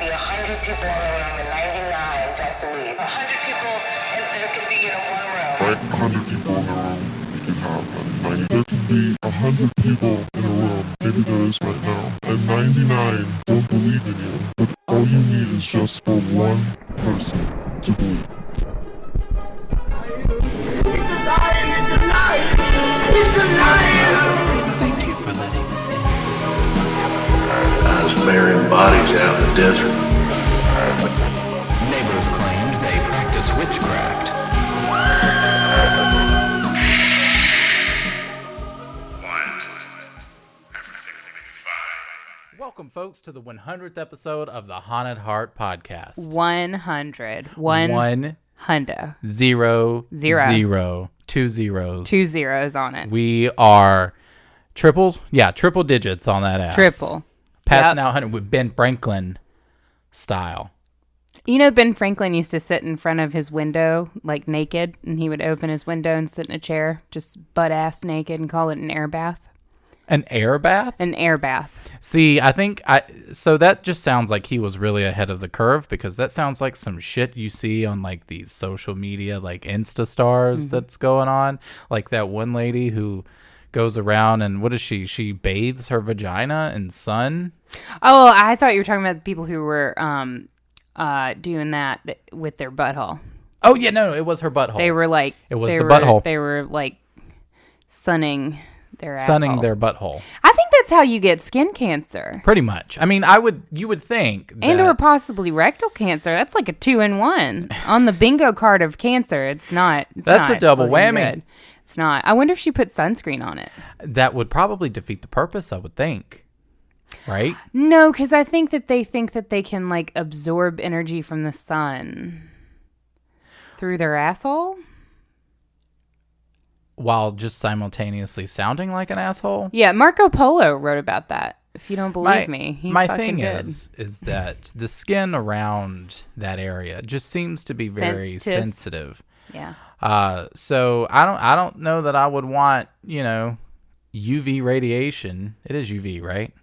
be 100 people in the room and 99 don't believe. 100 people and there could be in one room. Right, 100 people in the room, you can have 90. There can be 100 people in a room, maybe there is right now, and 99 don't believe in you. But all you need is just for one person to believe. Thank you for letting us in. I was burying bodies out in the desert. Neighbors claimed they practice witchcraft. Welcome, folks, to the 100th episode of the Haunted Heart Podcast. 100. One Hundo. Zero. Zero. 2 zeros. 2 zeros on it. We are triple digits on that ass. Triple. Passing out 100 with Ben Franklin style. You know, Ben Franklin used to sit in front of his window, like naked, and he would open his window and sit in a chair, just butt-ass naked, and call it an air bath. An air bath? An air bath. See, so that just sounds like he was really ahead of the curve, because that sounds like some shit you see on like these social media, like Insta stars that's going on. Like that one lady who goes around and what is she? She bathes her vagina in sun. Oh, I thought you were talking about the people who were doing that with their butthole. Oh, yeah, no, it was her butthole. They were like... It was the butthole. They were like sunning their Sunning asshole. their butthole. I think that's how you get skin cancer. Pretty much. I mean, you would think that... And or possibly rectal cancer. That's like a 2-in-1 on the bingo card of cancer. That's a double whammy. Good. It's not. I wonder if she put sunscreen on it. That would probably defeat the purpose, I would think. Right? No, because I think that they can like absorb energy from the sun through their asshole. While just simultaneously sounding like an asshole? Yeah, Marco Polo wrote about that. If you don't believe me, he my fucking thing did. is that the skin around that area just seems to be very sensitive. Yeah. So I don't know that I would want, UV radiation. It is UV, right?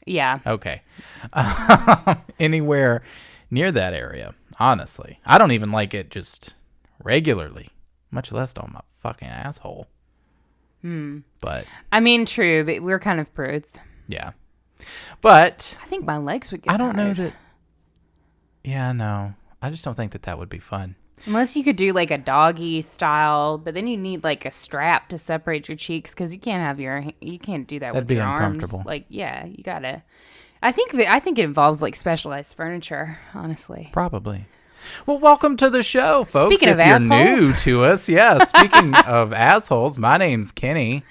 Yeah. Okay. Anywhere near that area, honestly. I don't even like it just regularly, much less on my fucking asshole. But I mean, true, but we're kind of prudes. Yeah. But I think my legs would get I don't know tired. that. Yeah, no. I just don't think that would be fun. Unless you could do like a doggy style, but then you need like a strap to separate your cheeks because you can't do that That'd with be your arms. uncomfortable. Like, yeah, you gotta. I think it involves like specialized furniture, honestly. Probably. Well, welcome to the show, folks. Speaking of if you're assholes. new to us, yeah. Speaking of assholes, my name's Kenny.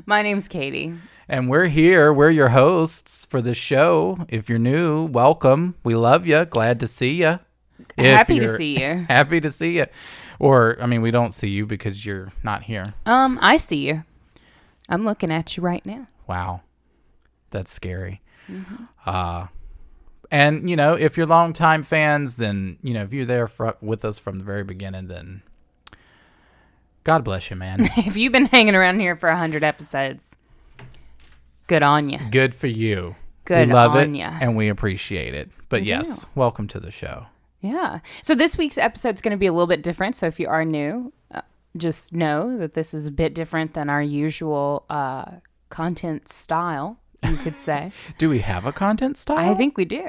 My name's Katie. And we're here. We're your hosts for the show. If you're new, welcome. We love you. Glad to see you. Happy to see you. Happy to see you. Or, I mean, we don't see you because you're not here. I see you. I'm looking at you right now. Wow. That's scary. Mm-hmm. And, if you're longtime fans, then, if you're there with us from the very beginning, then God bless you, man. If you've been hanging around here for 100 episodes, good on you. Good for you. Good we love on it, ya. and we appreciate it. But We yes, do. welcome to the show. Yeah. So this week's episode is going to be a little bit different. So if you are new, just know that this is a bit different than our usual content style, you could say. Do we have a content style? I think we do.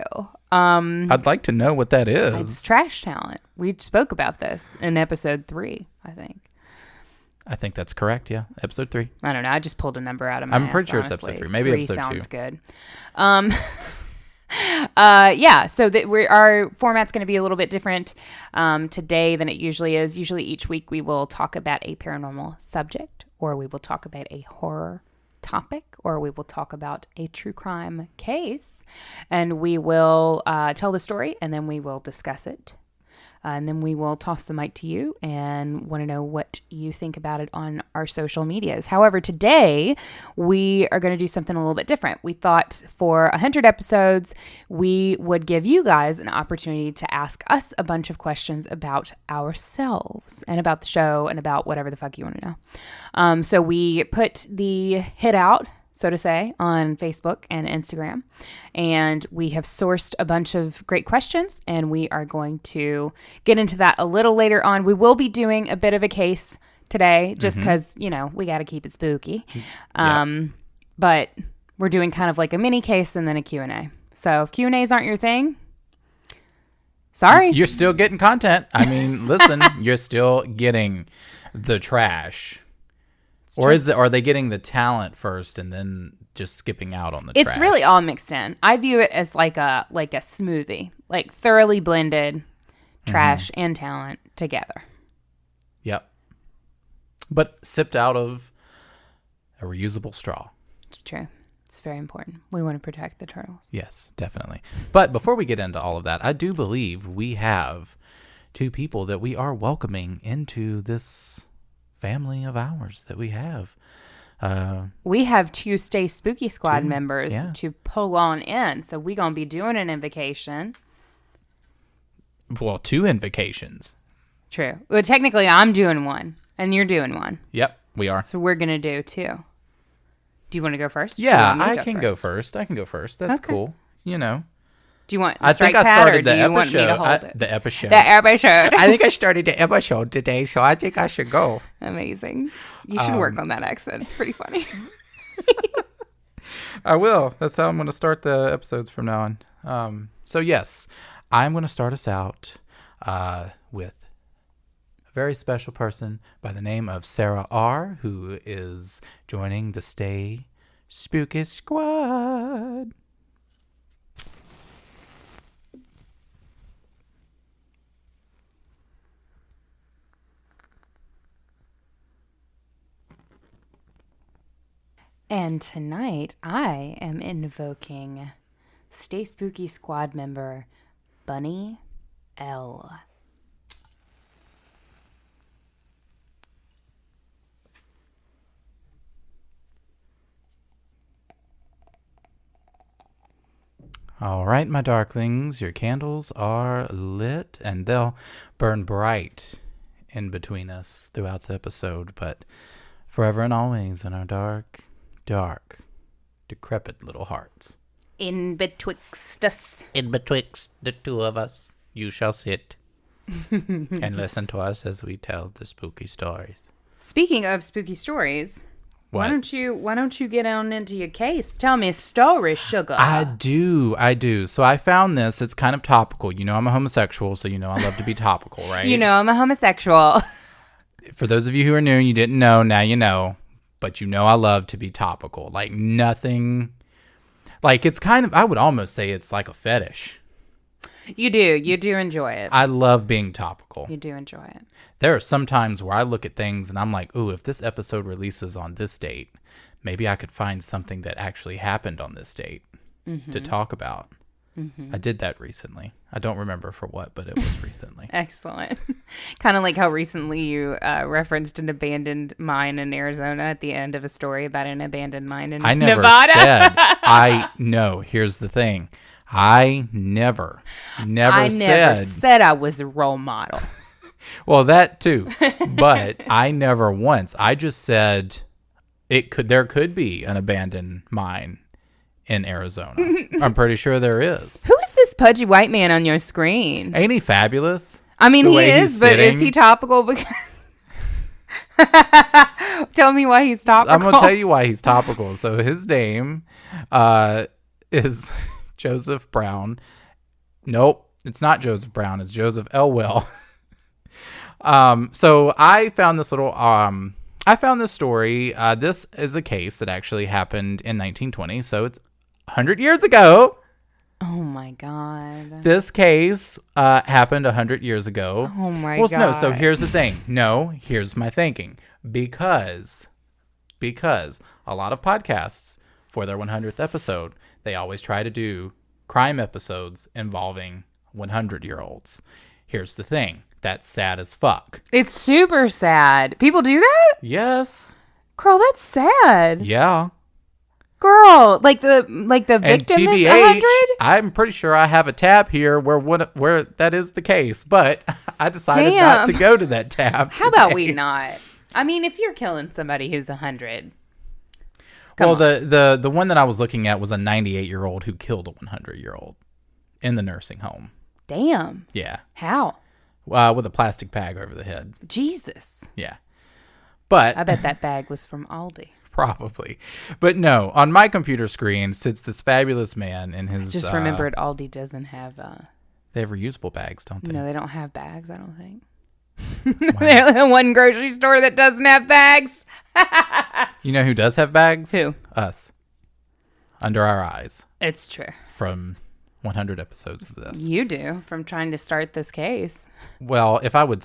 I'd like to know what that is. It's trash talent. We spoke about this in episode 3, I think. I think that's correct, yeah. Episode 3. I don't know. I just pulled a number out of my I'm ass, pretty sure honestly. it's episode 3. Maybe 3 episode 2. sounds good. Yeah, so our format's going to be a little bit different today than it usually is. Usually each week we will talk about a paranormal subject, or we will talk about a horror topic, or we will talk about a true crime case, and we will tell the story, and then we will discuss it. And then we will toss the mic to you and want to know what you think about it on our social medias. However, today we are going to do something a little bit different. We thought for 100 episodes, we would give you guys an opportunity to ask us a bunch of questions about ourselves and about the show and about whatever the fuck you want to know. So we put the hit out so to say, on Facebook and Instagram. And we have sourced a bunch of great questions, and we are going to get into that a little later on. We will be doing a bit of a case today, just because, we got to keep it spooky. But we're doing kind of like a mini case and then a Q&A. So if Q&As aren't your thing, sorry. You're still getting content. I mean, listen, you're still getting the trash. Or are they getting the talent first and then just skipping out on the trash? It's really all mixed in. I view it as like a smoothie, like thoroughly blended trash and talent together. Yep. But sipped out of a reusable straw. It's true. It's very important. We want to protect the turtles. Yes, definitely. But before we get into all of that, I do believe we have 2 people that we are welcoming into this family of ours that we have. We have 2 Stay Spooky Squad members to pull on in. So we're going to be doing an invocation. Well, 2 invocations. True. Well, technically, I'm doing one, and you're doing one. Yep, we are. So we're going to do 2. Do you want to go first? Yeah, I can go first. I can go first. That's cool. Do you want the I strike think I pad, started or the do you episode. want me to hold it? The episode. The episode. I think I started the episode today, so I think I should go. Amazing. You should work on that accent. It's pretty funny. I will. That's how I'm going to start the episodes from now on. So yes, I'm going to start us out with a very special person by the name of Sarah R., who is joining the Stay Spooky Squad. And tonight, I am invoking Stay Spooky Squad member Bunny L. All right, my darklings, your candles are lit, and they'll burn bright in between us throughout the episode, but forever and always in our dark, decrepit little hearts. In betwixt us. In betwixt the 2 of us, you shall sit and listen to us as we tell the spooky stories. Speaking of spooky stories, What? why don't you get on into your case? Tell me a story, sugar. I do. So I found this. It's kind of topical. I'm a homosexual, so I love to be topical, right? I'm a homosexual. For those of you who are new and you didn't know, now you know. But I love to be topical. Like nothing. Like it's kind of, I would almost say it's like a fetish. You do enjoy it. I love being topical. You do enjoy it. There are some times where I look at things and I'm like, ooh, if this episode releases on this date, maybe I could find something that actually happened on this date to talk about. I did that recently. I don't remember for what, but it was recently. Excellent. Kind of like how recently you referenced an abandoned mine in Arizona at the end of a story about an abandoned mine in I never Nevada. said. I know. Here's the thing. I never said I was a role model. Well, that too. But I never once. I just said there could be an abandoned mine in Arizona. I'm pretty sure there is. Who is this pudgy white man on your screen? Ain't he fabulous? I mean, The he way is, he's but is sitting? he topical? Because tell me why he's topical. I'm going to tell you why he's topical. So his name is Joseph Brown. Nope, it's not Joseph Brown. It's Joseph Elwell. So I found this story. This is a case that actually happened in 1920. So it's 100 years ago. Oh my God. This case happened 100 years ago. Oh my God. God. So here's the thing. Here's my thinking. Because a lot of podcasts, for their 100th episode, they always try to do crime episodes involving 100-year-olds. Here's the thing. That's sad as fuck. It's super sad. People do that? Yes. Girl, that's sad. Yeah. Girl, like the And victim is TBH, 100? I'm pretty sure I have a tab here where that is the case, but I decided not to go to that tab. How about we not? I mean, if you're killing somebody who's 100. Well, the one that I was looking at was a 98-year-old who killed a 100-year-old in the nursing home. Damn. Yeah. How? With a plastic bag over the head. Jesus. Yeah. But I bet that bag was from Aldi. probably. But no, on my computer screen sits this fabulous man in his... Just remembered Aldi doesn't have... They have reusable bags, don't they? No, they don't have bags, I don't think. They're the one grocery store that doesn't have bags. You know who does have bags? Who? Us. Under our eyes. It's true. From 100 episodes of this. You do, from trying to start this case. Well, if I would,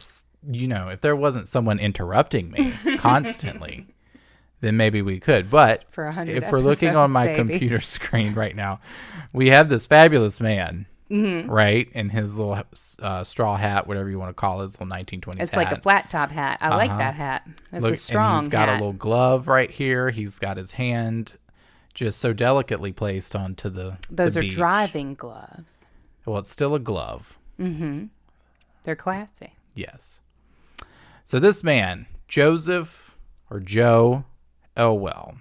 if there wasn't someone interrupting me constantly, then maybe we could. But For 100 if we're looking on episodes, my baby. computer screen right now, we have this fabulous man, right? In his little straw hat, whatever you want to call it, his little 1920s It's hat. like a flat top hat. I like that hat. It's a Look, strong and he's got hat. a little glove right here. He's got his hand just so delicately placed onto Those the are beach. driving gloves. Well, it's still a glove. They're classy. Yes. So this man, Joseph or Joe Elwell.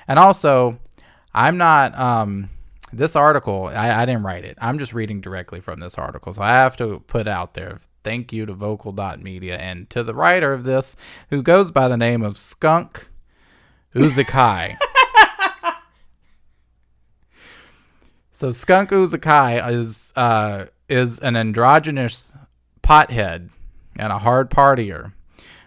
And also, I'm not, this article, I didn't write it. I'm just reading directly from this article. So I have to put out there, thank you to vocal.media and to the writer of this, who goes by the name of Skunk Uzakai. So Skunk Uzakai is an androgynous pothead and a hard partier.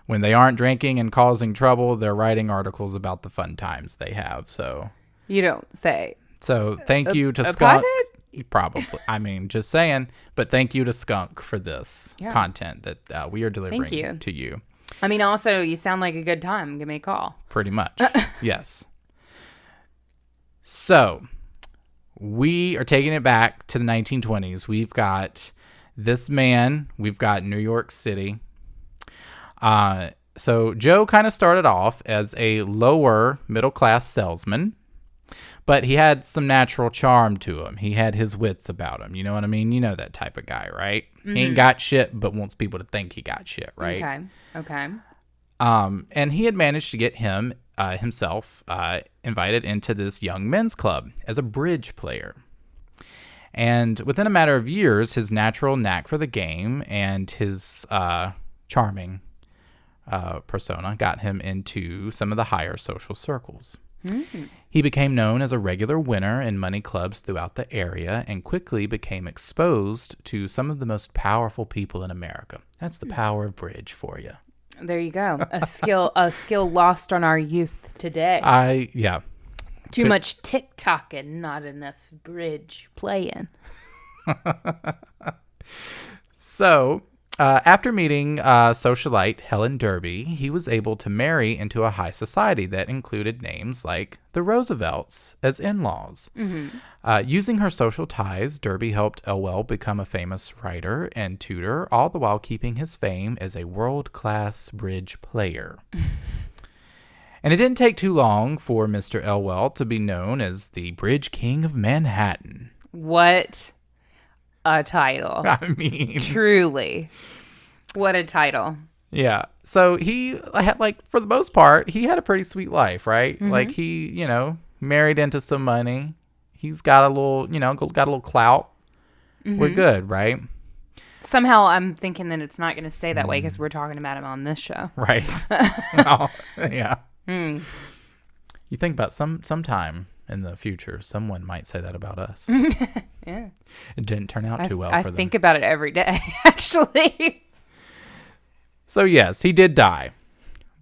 When they aren't drinking and causing trouble, they're writing articles about the fun times they have. So You don't say. So thank you to a Skunk. pothead? Probably. I mean, just saying. But thank you to Skunk for this content that we are delivering you. to you. I mean, also, you sound like a good time. Give me a call. Pretty much. Yes. So we are taking it back to the 1920s. We've got this man. We've got New York City. So Joe kind of started off as a lower middle class salesman, but he had some natural charm to him. He had his wits about him. You know what I mean? You know that type of guy, right? He ain't got shit, but wants people to think he got shit, right? Okay. And he had managed to get himself invited into this young men's club as a bridge player. And within a matter of years, his natural knack for the game and his charming persona got him into some of the higher social circles. He became known as a regular winner in money clubs throughout the area and quickly became exposed to some of the most powerful people in America. That's the power of bridge for you. There you go. A skill lost on our youth today. Too much TikTok and not enough bridge playing. So, after meeting socialite Helen Derby, he was able to marry into a high society that included names like the Roosevelts as in-laws. Using her social ties, Derby helped Elwell become a famous writer and tutor, all the while keeping his fame as a world-class bridge player. And it didn't take too long for Mr. Elwell to be known as the Bridge King of Manhattan. What a title. I mean... Truly. What a title. Yeah. So he had, for the most part, he had a pretty sweet life, right? Like he, married into some money. He's got a little, got a little clout. We're good, right? Somehow I'm thinking that it's not going to stay that way because we're talking about him on this show. Right. Well, yeah. You think about sometime in the future, someone might say that about us. Yeah. It didn't turn out too well I for them. think about it every day, actually. So yes, he did die.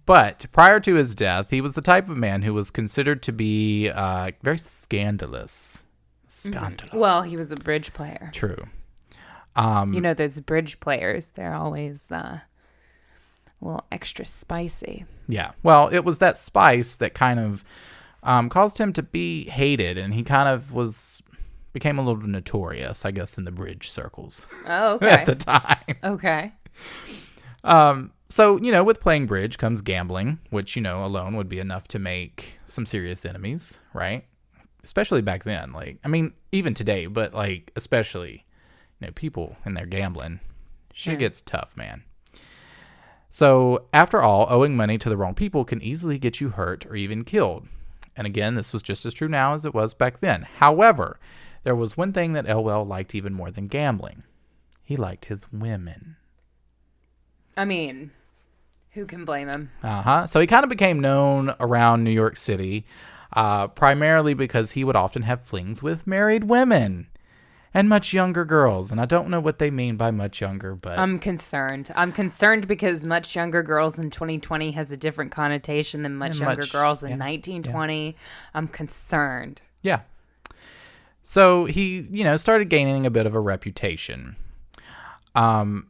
But prior to his death, he was the type of man who was considered to be very scandalous. Scandalous. Well, he was a bridge player. True. Those bridge players, they're always a little extra spicy. Yeah. Well, it was that spice that kind of caused him to be hated, and he kind of became a little notorious, I guess, in the bridge circles. Oh, okay. At the time. Okay. So, with playing bridge comes gambling, which, alone would be enough to make some serious enemies, right? Especially back then. Even today, but, especially, people in their gambling. Shit gets tough, man. So, after all, owing money to the wrong people can easily get you hurt or even killed. And again, this was just as true now as it was back then. However, there was one thing that Elwell liked even more than gambling. He liked his women. I mean, who can blame him? So he kind of became known around New York City, primarily because he would often have flings with married women and much younger girls. And I don't know what they mean by much younger, but I'm concerned. I'm concerned because much younger girls in 2020 has a different connotation than much younger girls in 1920. Yeah. I'm concerned. Yeah. So he, started gaining a bit of a reputation. And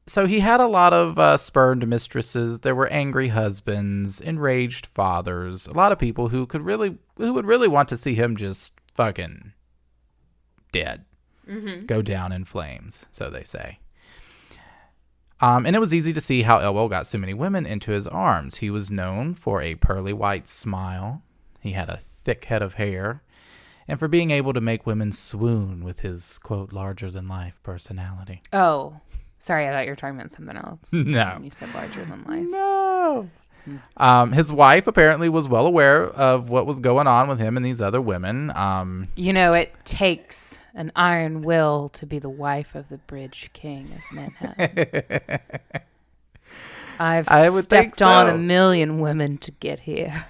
so he had a lot of spurned mistresses. There were angry husbands, enraged fathers, a lot of people who would really want to see him just fucking dead, go down in flames, so they say. And it was easy to see how Elwell got so many women into his arms. He was known for a pearly white smile. He had a thick head of hair, and for being able to make women swoon with his, quote, larger-than-life personality. Oh, sorry, I thought you were talking about something else. No. When you said larger than life. No. His wife apparently was well aware of what was going on with him and these other women. It takes an iron will to be the wife of the Bridge King of Manhattan. I would stepped on a million women to get here.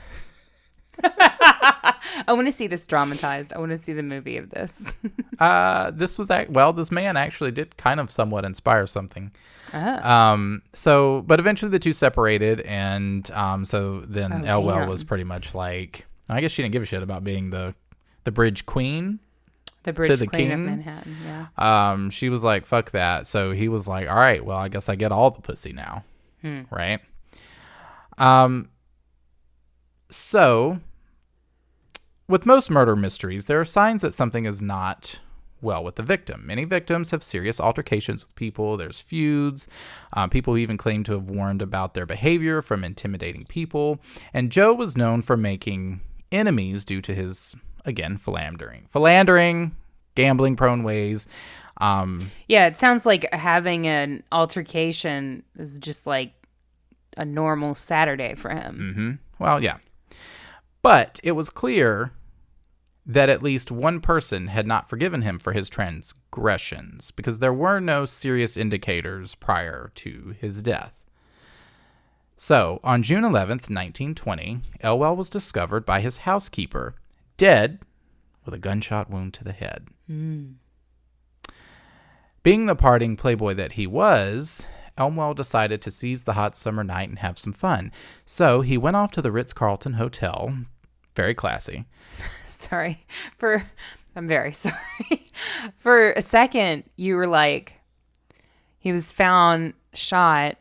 I want to see this dramatized. I want to see the movie of this. This man actually did kind of somewhat inspire something. But eventually the two separated, and so then Elwell was pretty much like, I guess she didn't give a shit about being the Bridge Queen. The Bridge to the Queen king. of Manhattan, yeah. She was like, fuck that. So he was like, all right, well, I guess I get all the pussy now. Right? So with most murder mysteries, there are signs that something is not well with the victim. Many victims have serious altercations with people. There's feuds. People even claim to have warned about their behavior from intimidating people. And Joe was known for making enemies due to his, again, philandering, gambling-prone ways. Yeah, it sounds like having an altercation is just like a normal Saturday for him. Well, yeah. But it was clear that at least one person had not forgiven him for his transgressions, because there were no serious indicators prior to his death. So, on June 11th, 1920, Elwell was discovered by his housekeeper, dead with a gunshot wound to the head. Being the partying playboy that he was, Elwell decided to seize the hot summer night and have some fun. So, he went off to the Ritz-Carlton Hotel, very classy. I'm very sorry. For a second, you were like, he was found shot,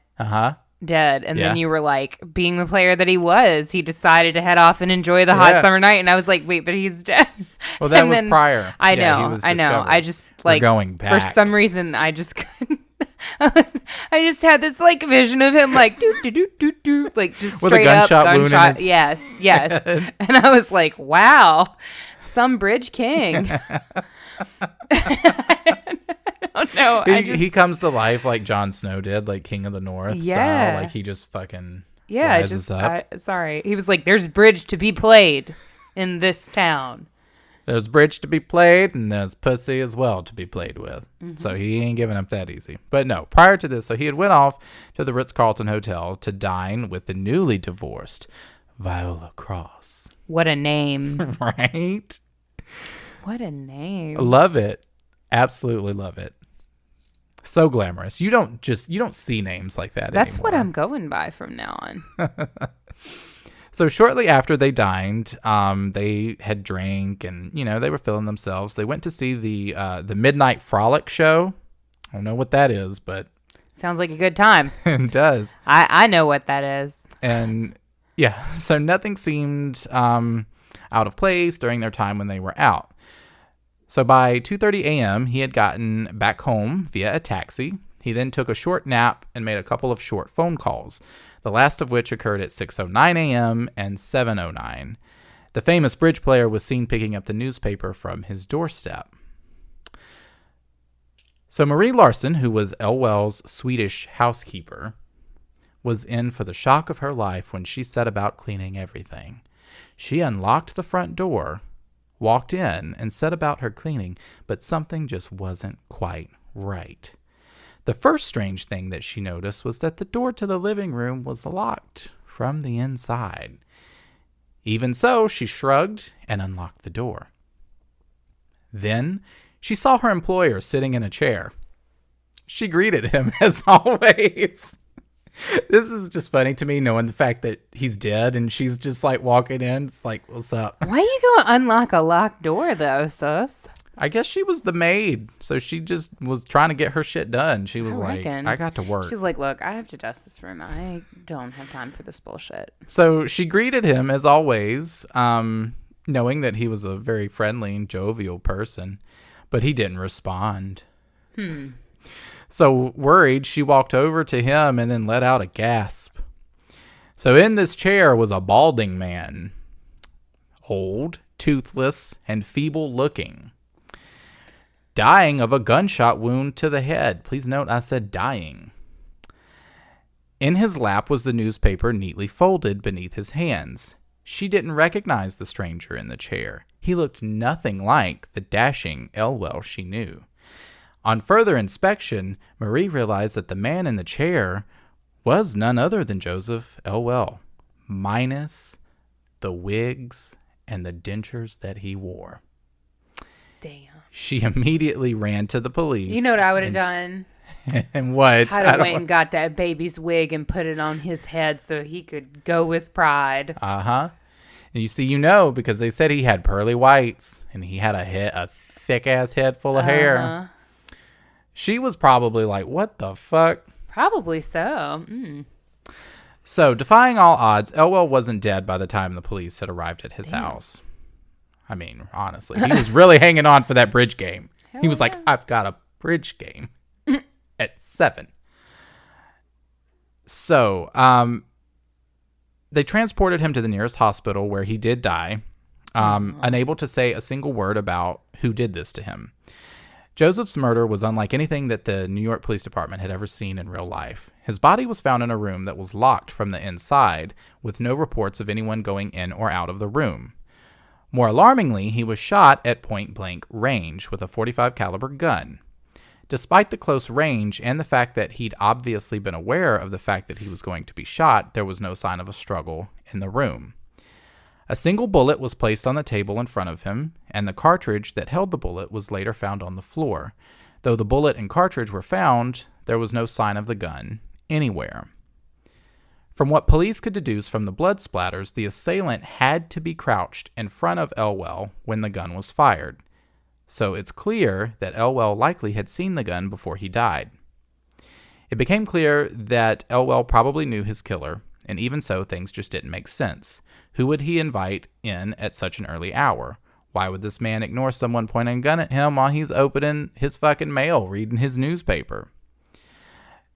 dead, and then you were like, being the player that he was, he decided to head off and enjoy the hot summer night, and I was like, wait, but he's dead. Well, that was prior. I he know. was I discovered. just We're going back. For some reason, I just couldn't. I just had this like vision of him like do like just with straight a gunshot up wound in his yes, and I was like, wow, some Bridge King. I don't know. He comes to life like Jon Snow did, like King of the North style. Like he just fucking rises up. Sorry, he was like, "There's bridge to be played in this town." There's bridge to be played, and there's pussy as well to be played with. So he ain't giving up that easy. But no, prior to this, so he had went off to the Ritz-Carlton Hotel to dine with the newly divorced Viola Cross. What a name. Right? What a name. Love it. Absolutely love it. So glamorous. You don't see names like that That's anymore. what I'm going by from now on. So shortly after they dined, they had drank and, they were feeling themselves. They went to see the Midnight Frolic show. I don't know what that is, but sounds like a good time. It does. I know what that is. And yeah, so nothing seemed out of place during their time when they were out. So by 2:30 a.m., he had gotten back home via a taxi. He then took a short nap and made a couple of short phone calls, the last of which occurred at 6:09 a.m. and 7:09. The famous bridge player was seen picking up the newspaper from his doorstep. So Marie Larson, who was Elwell's Swedish housekeeper, was in for the shock of her life when she set about cleaning everything. She unlocked the front door, walked in, and set about her cleaning, but something just wasn't quite right. The first strange thing that she noticed was that the door to the living room was locked from the inside. Even so, she shrugged and unlocked the door. Then she saw her employer sitting in a chair. She greeted him as always. This is just funny to me, knowing the fact that he's dead and she's just like walking in. It's like, what's up? Why you gonna unlock a locked door though, sus? I guess she was the maid, so she just was trying to get her shit done. She was like, reckon. I got to work. She's like, look, I have to dust this room. I don't have time for this bullshit. So she greeted him as always, knowing that he was a very friendly and jovial person, but he didn't respond. So worried, she walked over to him and then let out a gasp. So in this chair was a balding man, old, toothless, and feeble looking, dying of a gunshot wound to the head. Please note I said dying. In his lap was the newspaper neatly folded beneath his hands. She didn't recognize the stranger in the chair. He looked nothing like the dashing Elwell she knew. On further inspection, Marie realized that the man in the chair was none other than Joseph Elwell, minus the wigs and the dentures that he wore. Damn. She immediately ran to the police. You know what I would have done? And what? I'd have went and got that baby's wig and put it on his head so he could go with pride. Uh-huh. And you see, because they said he had pearly whites and he had a thick-ass head full of hair. She was probably like, what the fuck? Probably so. So, defying all odds, Elwell wasn't dead by the time the police had arrived at his house. I mean, honestly, he was really hanging on for that bridge game. He was like, I've got a bridge game at 7. So, they transported him to the nearest hospital where he did die, unable to say a single word about who did this to him. Joseph's murder was unlike anything that the New York Police Department had ever seen in real life. His body was found in a room that was locked from the inside, with no reports of anyone going in or out of the room. More alarmingly, he was shot at point-blank range with a .45 caliber gun. Despite the close range and the fact that he'd obviously been aware of the fact that he was going to be shot, there was no sign of a struggle in the room. A single bullet was placed on the table in front of him, and the cartridge that held the bullet was later found on the floor. Though the bullet and cartridge were found, there was no sign of the gun anywhere. From what police could deduce from the blood splatters, the assailant had to be crouched in front of Elwell when the gun was fired. So it's clear that Elwell likely had seen the gun before he died. It became clear that Elwell probably knew his killer, and even so, things just didn't make sense. Who would he invite in at such an early hour? Why would this man ignore someone pointing a gun at him while he's opening his fucking mail, reading his newspaper?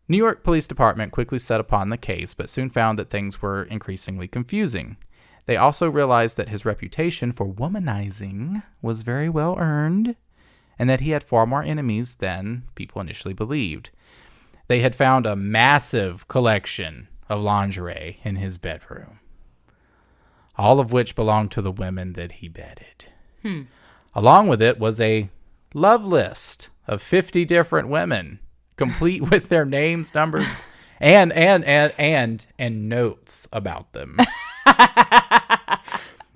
New York Police Department quickly set upon the case, but soon found that things were increasingly confusing. They also realized that his reputation for womanizing was very well earned, and that he had far more enemies than people initially believed. They had found a massive collection of lingerie in his bedroom, all of which belonged to the women that he bedded. Along with it was a love list of 50 different women, complete with their names, numbers, and notes about them.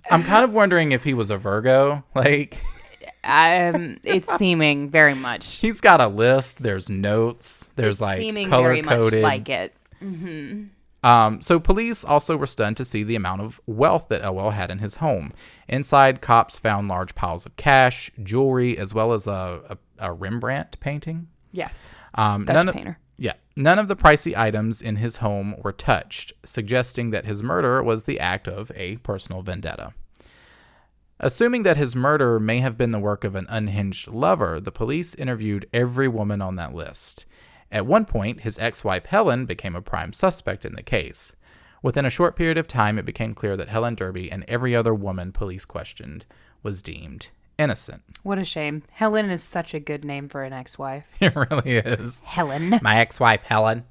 I'm kind of wondering if he was a Virgo. It's seeming very much. He's got a list. There's notes. There's seeming color very coded. much like it. So police also were stunned to see the amount of wealth that Elwell had in his home. Inside, cops found large piles of cash, jewelry, as well as a Rembrandt painting. Yes. Dutch painter. None of the pricey items in his home were touched, suggesting that his murder was the act of a personal vendetta. Assuming that his murder may have been the work of an unhinged lover, the police interviewed every woman on that list. At one point, his ex-wife Helen became a prime suspect in the case. Within a short period of time, it became clear that Helen Derby and every other woman police questioned was deemed innocent. What a shame. Helen is such a good name for an ex-wife. It really is. Helen. My ex-wife, Helen.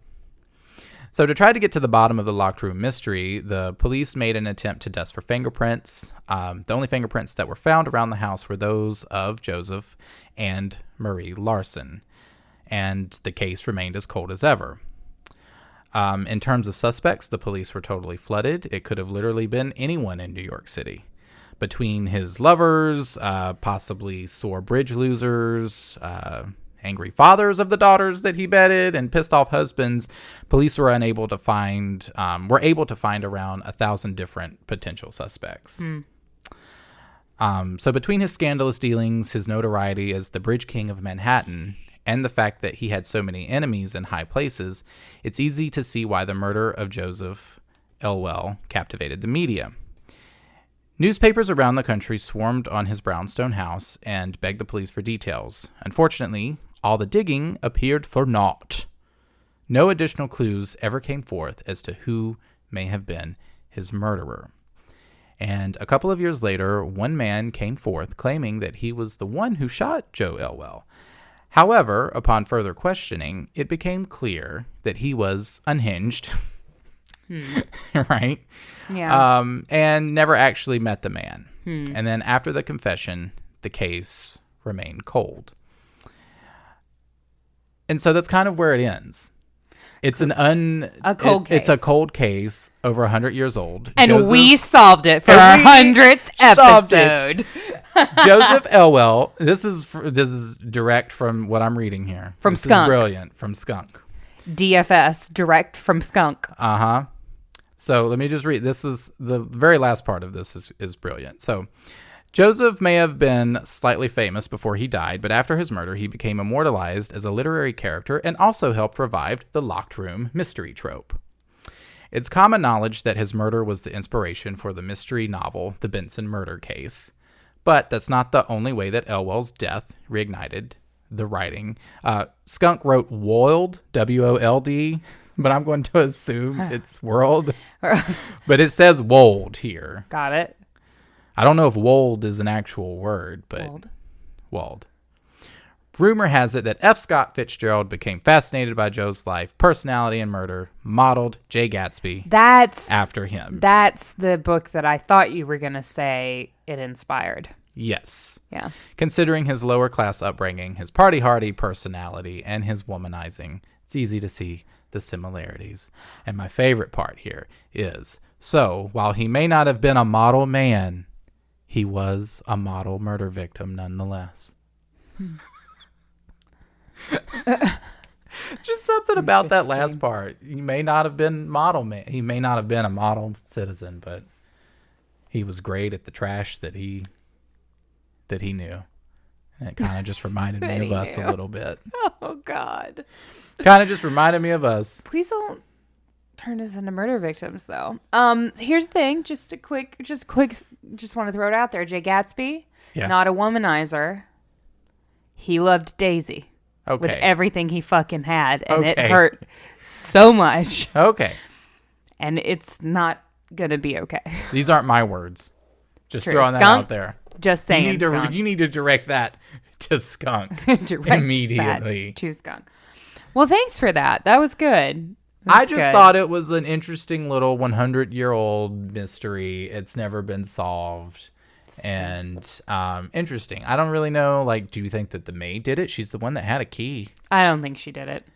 So to try to get to the bottom of the locked room mystery, the police made an attempt to dust for fingerprints. The only fingerprints that were found around the house were those of Joseph and Marie Larson, and the case remained as cold as ever. In terms of suspects, the police were totally flooded. It could have literally been anyone in New York City. Between his lovers, possibly sore bridge losers, angry fathers of the daughters that he bedded, and pissed off husbands, police were able to find around 1,000 different potential suspects. So between his scandalous dealings, his notoriety as the Bridge King of Manhattan, and the fact that he had so many enemies in high places, it's easy to see why the murder of Joseph Elwell captivated the media. Newspapers around the country swarmed on his brownstone house and begged the police for details. Unfortunately, all the digging appeared for naught. No additional clues ever came forth as to who may have been his murderer. And a couple of years later, one man came forth claiming that he was the one who shot Joe Elwell. However, upon further questioning, it became clear that he was unhinged, right? Yeah. And never actually met the man. And then after the confession, the case remained cold. And so that's kind of where it ends. It's It's a cold case over 100 years old. And we solved it for our 100th episode. Joseph Elwell. This is direct from what I'm reading here. From this Skunk. Is brilliant. From Skunk. DFS, direct from Skunk. So let me just read. This is the very last part of this is brilliant. So Joseph may have been slightly famous before he died, but after his murder, he became immortalized as a literary character and also helped revive the locked room mystery trope. It's common knowledge that his murder was the inspiration for the mystery novel, The Benson Murder Case, but that's not the only way that Elwell's death reignited the writing. Skunk wrote Wold, W-O-L-D, but I'm going to assume it's world. But it says Wold here. Got it. I don't know if Wold is an actual word, but Wold. Rumor has it that F. Scott Fitzgerald became fascinated by Joe's life, personality, and murder, modeled Jay Gatsby after him. That's the book that I thought you were going to say it inspired. Yes. Yeah. Considering his lower class upbringing, his party-hardy personality, and his womanizing, it's easy to see the similarities. And my favorite part here is, so while he may not have been a model man, he was a model murder victim nonetheless. Just something about that last part. He may not have been model man. He may not have been a model citizen, but he was great at the trash that he knew. And it kind of just reminded me of us a little bit. Oh, God. Kind of just reminded me of us. Please don't turn us into murder victims, though. Here's the thing. Just want to throw it out there. Jay Gatsby, not a womanizer. He loved Daisy. Okay. With everything he fucking had. And it hurt so much. Okay. And it's not going to be okay. These aren't my words. Just true. throwing that Skunk? out there. Just saying. You need to direct that to Skunk Direct immediately. that to Skunk. Well, thanks for that. That was good. I just thought it was an interesting little 100-year-old mystery. It's never been solved. And interesting. I don't really know. Like, do you think that the maid did it? She's the one that had a key. I don't think she did it.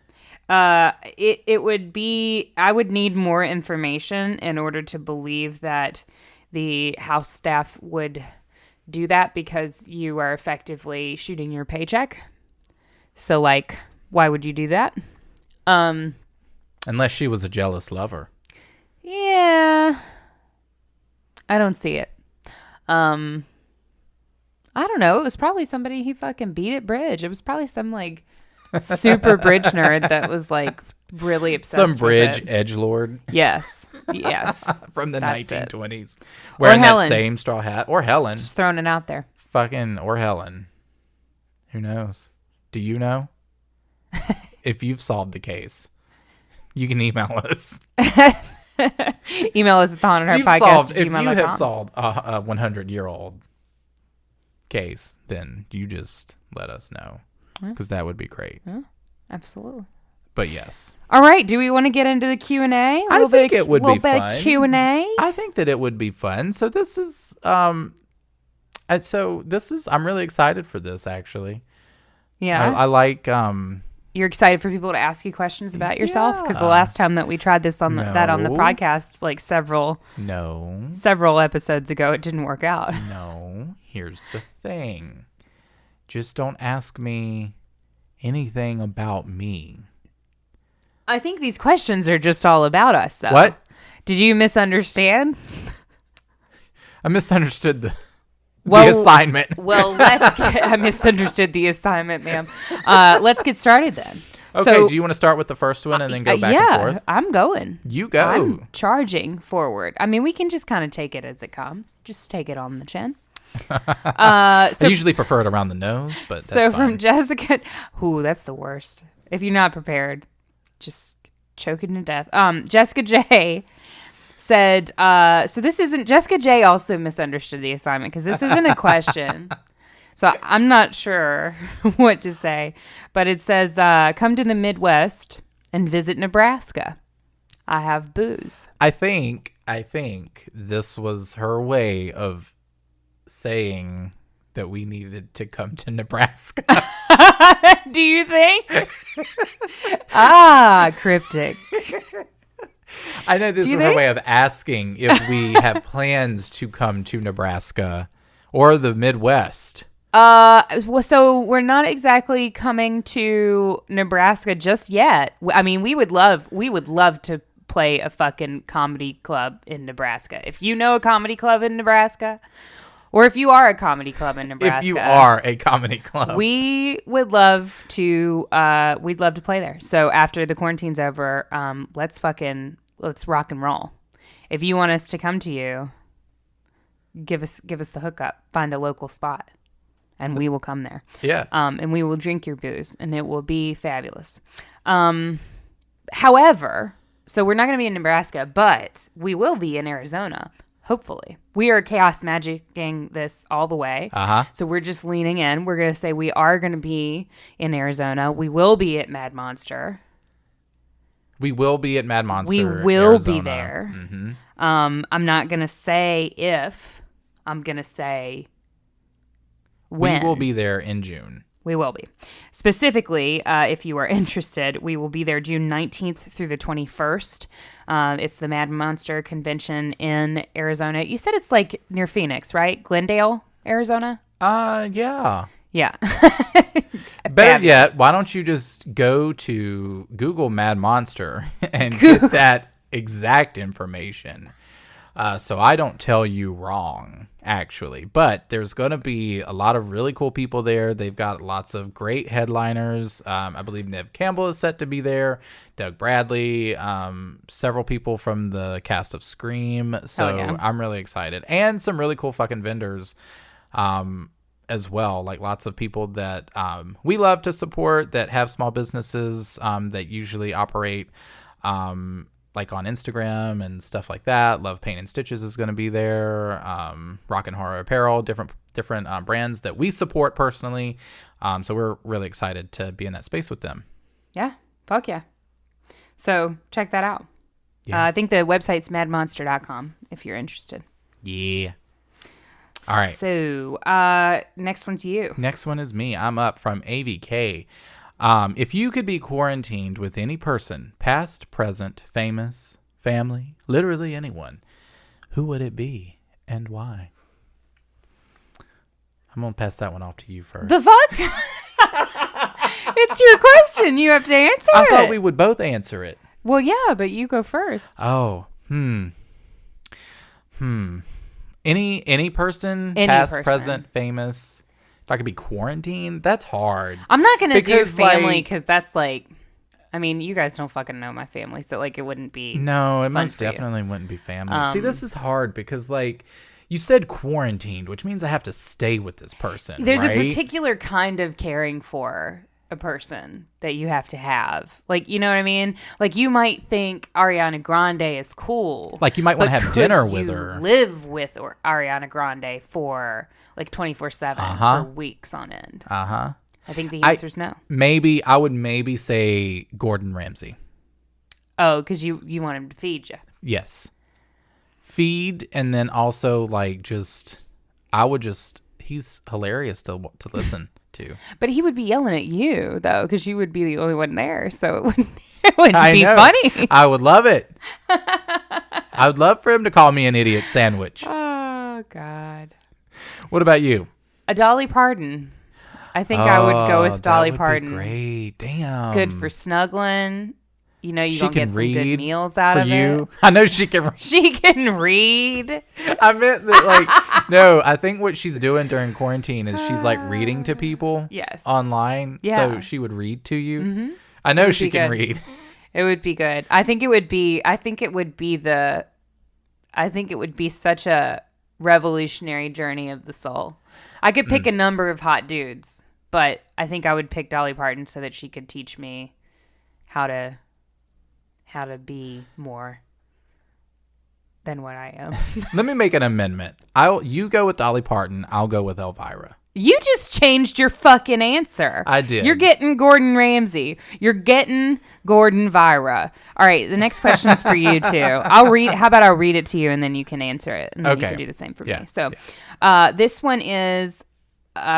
It would be. I would need more information in order to believe that the house staff would do that, because you are effectively shooting your paycheck. So, like, why would you do that? Unless she was a jealous lover. Yeah. I don't see it. I don't know. It was probably somebody he fucking beat at bridge. It was probably some, like, super bridge nerd that was, like, really obsessed Some bridge with edgelord. Yes. From the That's 1920s. Wearing Helen. that same straw hat. Or Helen. Just throwing it out there. Or Helen. Who knows? Do you know? If you've solved the case, you can email us. Email us at the Haunted Heart Podcast. If you have solved a 100-year-old case, then you just let us know, because that would be great. Yeah, absolutely. But yes. All right. Do we want to get into the Q&A? I think it would be bit fun. Of Q&A. I think that it would be fun. So this is I'm really excited for this actually. Yeah. I like You're excited for people to ask you questions about yourself? Because the last time that we tried this on that on the No. podcast, like several episodes ago, it didn't work out. No. Here's the thing. Just don't ask me anything about me. I think these questions are just all about us, though. What? Did you misunderstand? I misunderstood the assignment. Well, I misunderstood the assignment, ma'am. Let's get started then. Okay, So, do you want to start with the first one and then go back and forth? I'm going. You go. I'm charging forward. I mean, we can just kind of take it as it comes. Just take it on the chin. I usually prefer it around the nose, but that's So fine. from Jessica, that's the worst. If you're not prepared, just choking to death. Jessica J said, so this isn't, Jessica J also misunderstood the assignment because this isn't a question. So I'm not sure what to say, but it says, come to the Midwest and visit Nebraska. I have booze. I think this was her way of saying that we needed to come to Nebraska. Do you think? Cryptic. I know this Do you was her think? way of asking if we have plans to come to Nebraska or the Midwest. So we're not exactly coming to Nebraska just yet. I mean, we would love to play a fucking comedy club in Nebraska. If you know a comedy club in Nebraska, or if you are a comedy club in Nebraska, If you are a comedy club, we would love to. We'd love to play there. So after the quarantine's over, let's rock and roll. If you want us to come to you, give us the hookup. Find a local spot, and we will come there. Yeah. And we will drink your booze, and it will be fabulous. However, so we're not going to be in Nebraska, but we will be in Arizona. Hopefully. We are chaos magicking this all the way. Uh-huh. So we're just leaning in. We're going to say we are going to be in Arizona. We will be at Mad Monster. We will be at Mad Monster. We will Arizona. be there. Mm-hmm. I'm not going to say if. I'm going to say when. We will be there in June. We will be. Specifically, if you are interested, we will be there June 19th through the 21st. It's the Mad Monster Convention in Arizona. You said it's like near Phoenix, right? Glendale, Arizona? Yeah. Yeah. Better yet, why don't you just go to Google Mad Monster and get that exact information so I don't tell you wrong, actually. But there's going to be a lot of really cool people there. They've got lots of great headliners. I believe Nev Campbell is set to be there, Doug Bradley, several people from the cast of Scream. So yeah. I'm really excited. And some really cool fucking vendors as well, like lots of people that we love to support that have small businesses that usually operate like on Instagram and stuff like that. Love Paint and Stitches is going to be there. Rock and Horror Apparel, different brands that we support personally. So we're really excited to be in that space with them. Yeah. Fuck yeah. So check that out. Yeah. I think the website's madmonster.com if you're interested. Yeah. All right. So next one's you. Next one is me. I'm up from AVK. If you could be quarantined with any person, past, present, famous, family, literally anyone, who would it be and why? I'm going to pass that one off to you first. The fuck? It's your question. You have to answer I it. thought we would both answer it. Well, yeah, but you go first. Oh, Any person, Any past, person. present, famous. If I could be quarantined, that's hard. I'm not going to do Because, family like- because that's like, I mean, you guys don't fucking know my family, so like it wouldn't be. No, it fun most for you. definitely wouldn't be family. See, this is hard because, like, you said quarantined, which means I have to stay with this person. There's right? a particular kind of caring for a person that you have to have. Like, you know what I mean? Like, you might think Ariana Grande is cool. Like, you might wanna but have could dinner with you her. live with Ariana Grande for like 24/7 for weeks on end. I think the answer's no. I would maybe say Gordon Ramsay. Oh, because you want him to feed you. Yes. Feed, and then also like he's hilarious to listen to. But he would be yelling at you though, because you would be the only one there, so it wouldn't be funny. I would love it. I would love for him to call me an idiot sandwich. Oh God. What about you? A Dolly Parton. I think I would go with Dolly Parton. Great, damn. Good for snuggling. You know, She gonna can get some read good meals out for of you. it. I know she can. She can read. I meant that, no. I think what she's doing during quarantine is she's like reading to people. Yes. Online. Yeah. So she would read to you. Mm-hmm. I know she can read. It would be good. I think it would be such a revolutionary journey of the soul. I could pick a number of hot dudes, but I think I would pick Dolly Parton so that she could teach me how to be more than what I am. Let me make an amendment. You go with Dolly Parton. I'll go with Elvira. You just changed your fucking answer. I did. You're getting Gordon Ramsay. You're getting Gordon Vira. All right, the next question's for you too. How about I'll read it to you and then you can answer it, and then you can do the same for me. So, this one is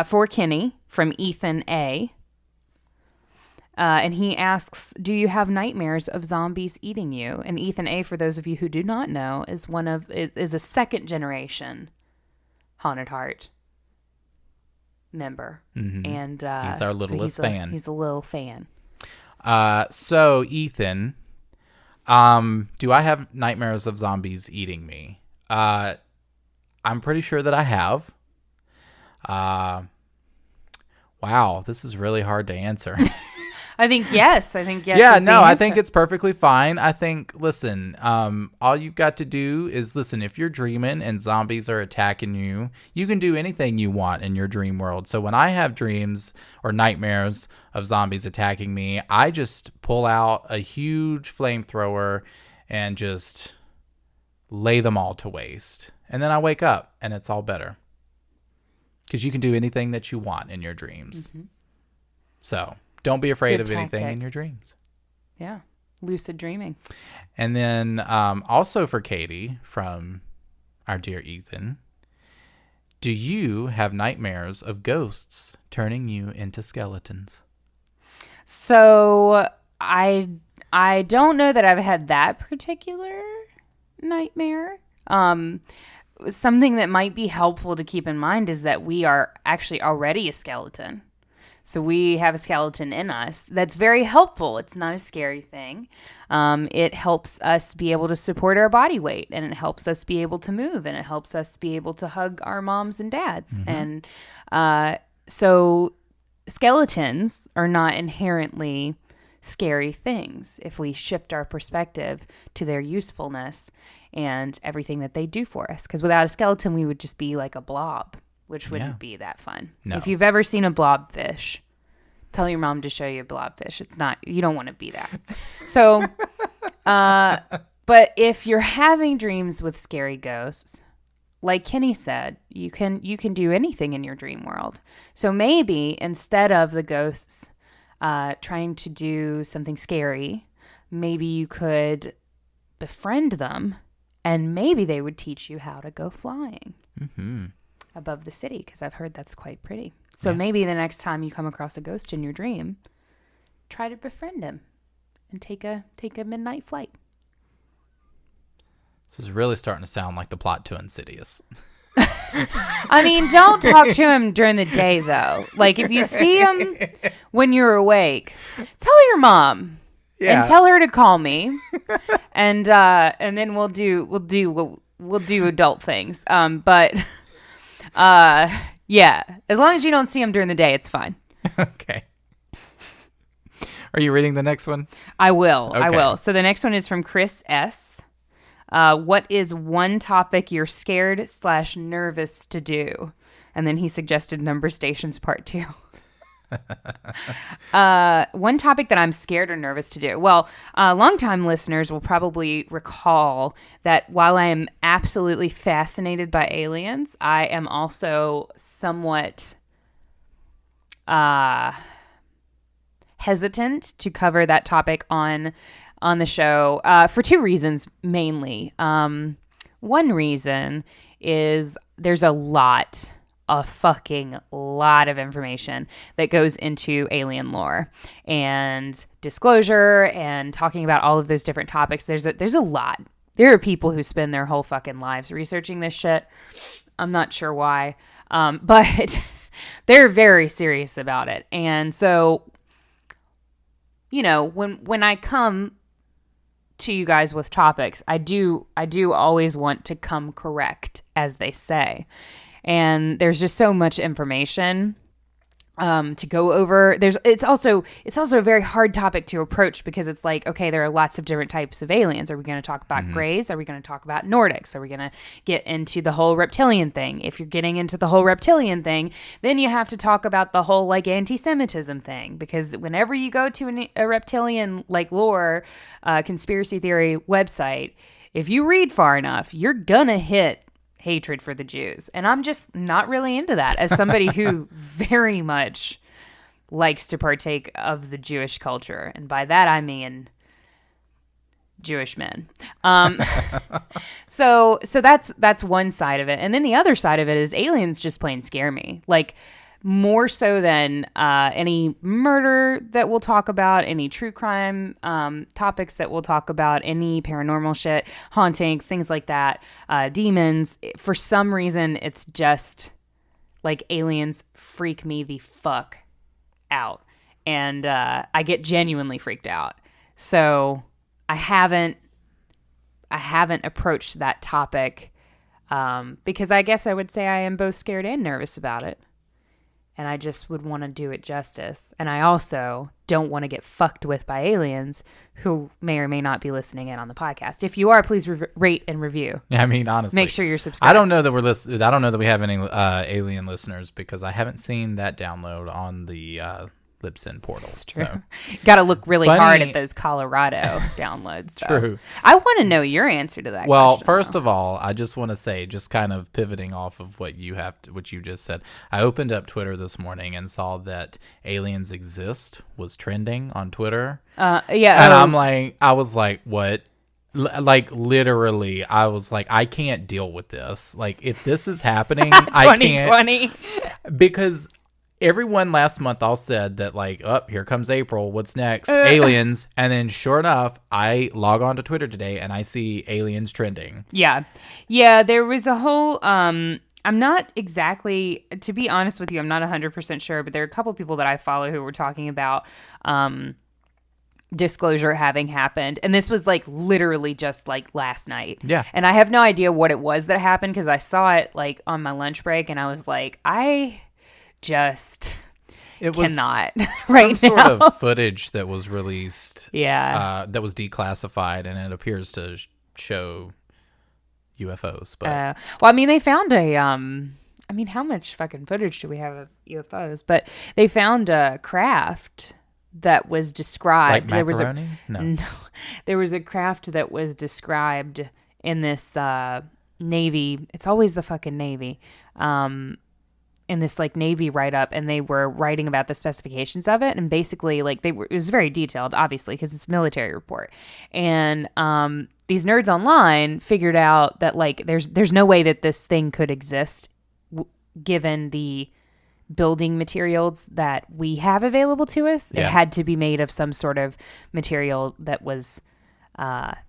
for Kenny from Ethan A. And he asks, do you have nightmares of zombies eating you? And Ethan A., for those of you who do not know, is a second generation Haunted Heart member. Mm-hmm. And he's our littlest fan. He's a little fan. So Ethan, do I have nightmares of zombies eating me? I'm pretty sure that I have. Wow, this is really hard to answer. I think yes. Yeah, no, I think it's perfectly fine. I think, listen, all you've got to do is listen. If you're dreaming and zombies are attacking you, you can do anything you want in your dream world. So when I have dreams or nightmares of zombies attacking me, I just pull out a huge flamethrower and just lay them all to waste. And then I wake up and it's all better. Because you can do anything that you want in your dreams. Mm-hmm. So don't be afraid of anything in your dreams. Yeah. Lucid dreaming. And then also for Katie from our dear Ethan, do you have nightmares of ghosts turning you into skeletons? So I don't know that I've had that particular nightmare. Something that might be helpful to keep in mind is that we are actually already a skeleton. So we have a skeleton in us. That's very helpful. It's not a scary thing. It helps us be able to support our body weight, and it helps us be able to move, and it helps us be able to hug our moms and dads. Mm-hmm. And so skeletons are not inherently scary things if we shift our perspective to their usefulness and everything that they do for us. Because without a skeleton, we would just be like a blob, which wouldn't be that fun. No. If you've ever seen a blobfish, tell your mom to show you a blobfish. It's not, you don't want to be that. So, but if you're having dreams with scary ghosts, like Kenny said, you can do anything in your dream world. So maybe instead of the ghosts trying to do something scary, maybe you could befriend them, and maybe they would teach you how to go flying. Mm-hmm. Above the city, because I've heard that's quite pretty. So maybe the next time you come across a ghost in your dream, try to befriend him and take a midnight flight. This is really starting to sound like the plot to Insidious. I mean, don't talk to him during the day though. Like if you see him when you're awake, tell your mom and tell her to call me, and then we'll do adult things. But. Yeah, as long as you don't see him during the day, it's fine. Okay. Are you reading the next one? I will. Okay. I will. So the next one is from Chris S. What is one topic you're scared/nervous to do? And then he suggested Number Stations Part 2. One topic that I'm scared or nervous to do. Well, longtime listeners will probably recall that while I am absolutely fascinated by aliens, I am also somewhat hesitant to cover that topic on the show for two reasons mainly. One reason is there's a fucking lot of information that goes into alien lore and disclosure and talking about all of those different topics. There's a lot. There are people who spend their whole fucking lives researching this shit. I'm not sure why, but they're very serious about it. And so, you know, when I come to you guys with topics, I do always want to come correct, as they say. And there's just so much information to go over. It's also a very hard topic to approach because it's like, okay, there are lots of different types of aliens. Are we going to talk about Greys? Are we going to talk about Nordics? Are we going to get into the whole reptilian thing? If you're getting into the whole reptilian thing, then you have to talk about the whole like anti-Semitism thing, because whenever you go to a reptilian like lore conspiracy theory website, if you read far enough, you're gonna hit hatred for the Jews. And I'm just not really into that as somebody who very much likes to partake of the Jewish culture. And by that, I mean Jewish men. So that's one side of it. And then the other side of it is aliens just plain scare me. Like, more so than any murder that we'll talk about, any true crime topics that we'll talk about, any paranormal shit, hauntings, things like that, demons. For some reason, it's just like aliens freak me the fuck out. And I get genuinely freaked out. So I haven't approached that topic because I guess I would say I am both scared and nervous about it. And I just would want to do it justice. And I also don't want to get fucked with by aliens who may or may not be listening in on the podcast. If you are, please rate and review. Yeah, I mean, honestly, make sure you're subscribed. I don't know that I don't know that we have any alien listeners because I haven't seen that download on the Libsyn portal. That's true. So. Got to look really Funny. hard at those Colorado downloads. Though. True. I want to know your answer to that. Well, question, first though. of all, I just want to say, just kind of pivoting off of what you just said. I opened up Twitter this morning and saw that aliens exist was trending on Twitter. Yeah, and I was like, what? Like literally, I was like, I can't deal with this. Like, if this is happening, I can't. 2020. Because everyone last month all said that, like, here comes April. What's next? Aliens. And then sure enough, I log on to Twitter today and I see aliens trending. Yeah. Yeah, there was a whole, I'm not exactly, to be honest with you, I'm not 100% sure, but there are a couple people that I follow who were talking about disclosure having happened. And this was like literally just like last night. Yeah. And I have no idea what it was that happened because I saw it like on my lunch break and I was like, it was cannot right some now. sort of footage that was released. Yeah. That was declassified, and it appears to show UFOs. But well, I mean, they found how much fucking footage do we have of UFOs? But they found a craft that was described. Like macaroni? No. There was a craft that was described in this Navy. It's always the fucking Navy. In this like Navy write-up, and they were writing about the specifications of it, and basically like it was very detailed, obviously, because it's a military report. And these nerds online figured out that like there's no way that this thing could exist given the building materials that we have available to us. Yeah. It had to be made of some sort of material that was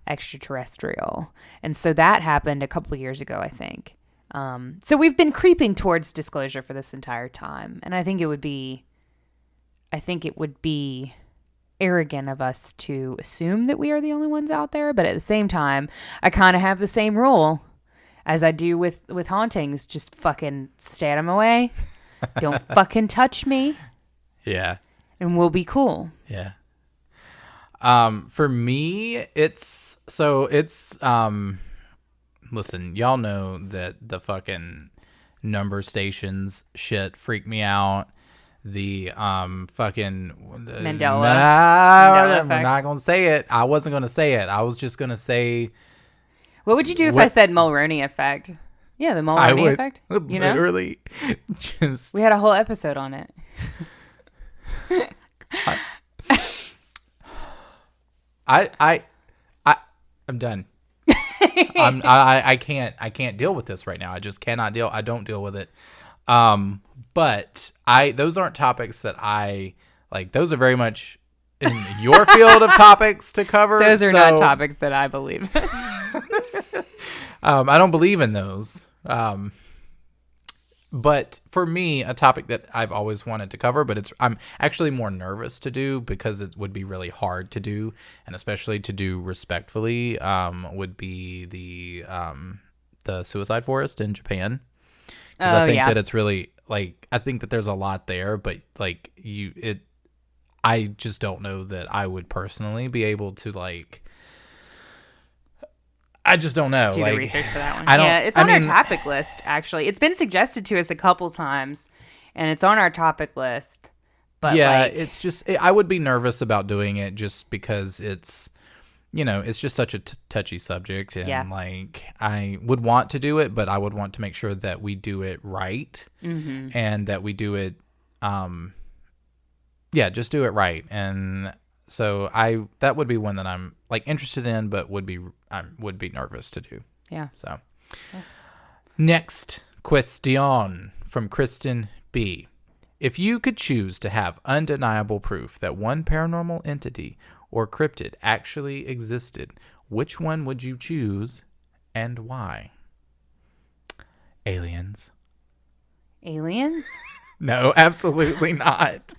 extraterrestrial. And so that happened a couple of years ago, I think. So we've been creeping towards disclosure for this entire time. And I think it would be arrogant of us to assume that we are the only ones out there. But at the same time, I kind of have the same rule as I do with hauntings. Just fucking stay out of my way. Don't fucking touch me. Yeah. And we'll be cool. Yeah. For me, it's listen, y'all know that the fucking number stations shit freak me out. The fucking Mandela we're effect. not gonna say it. I wasn't gonna say it. I was just gonna say. What would you do if I said Mulroney effect? Yeah, the Mulroney effect. You know? Literally, just we had a whole episode on it. I'm done. I can't deal with this right now. I just cannot deal. I don't deal with it. But those aren't topics that I like. Those are very much in your field of topics to cover. Those are not topics that I believe. I don't believe in those. But for me, a topic that I've always wanted to cover, but I'm actually more nervous to do because it would be really hard to do, and especially to do respectfully, would be the suicide forest in Japan. Because I think that it's really like, I think that there's a lot there, but like I just don't know that I would personally be able to like. I just don't know. Do like, the research for that one. It's on our topic list, actually. It's been suggested to us a couple times, and it's on our topic list. But yeah, it's just, I would be nervous about doing it just because it's, it's just such a touchy subject. And like, I would want to do it, but I would want to make sure that we do it right. Mm-hmm. And that we do it, just do it right. And so that would be one that I'm like interested in, but would be nervous to do. Yeah. So next question from Kristen B. If you could choose to have undeniable proof that one paranormal entity or cryptid actually existed, which one would you choose and why? Aliens. Aliens? No, absolutely not.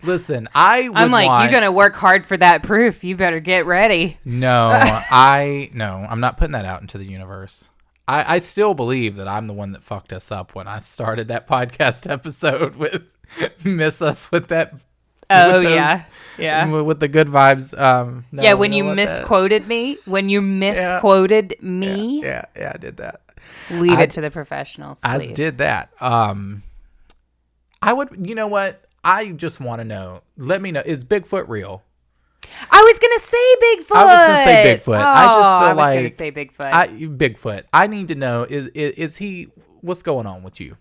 Listen, I'm you're going to work hard for that proof. You better get ready. No, I'm not putting that out into the universe. I still believe that I'm the one that fucked us up when I started that podcast episode with miss us with that. Oh, with yeah. With the good vibes. No, when you misquoted me. When you misquoted me. Yeah, I did that. Leave it to the professionals, please. I did that. I would, you know what? I just want to know. Let me know. Is Bigfoot real? I was going to say Bigfoot. I was going to say Bigfoot. Oh, I just feel I was like. going to say Bigfoot. Bigfoot. I need to know. Is he? What's going on with you,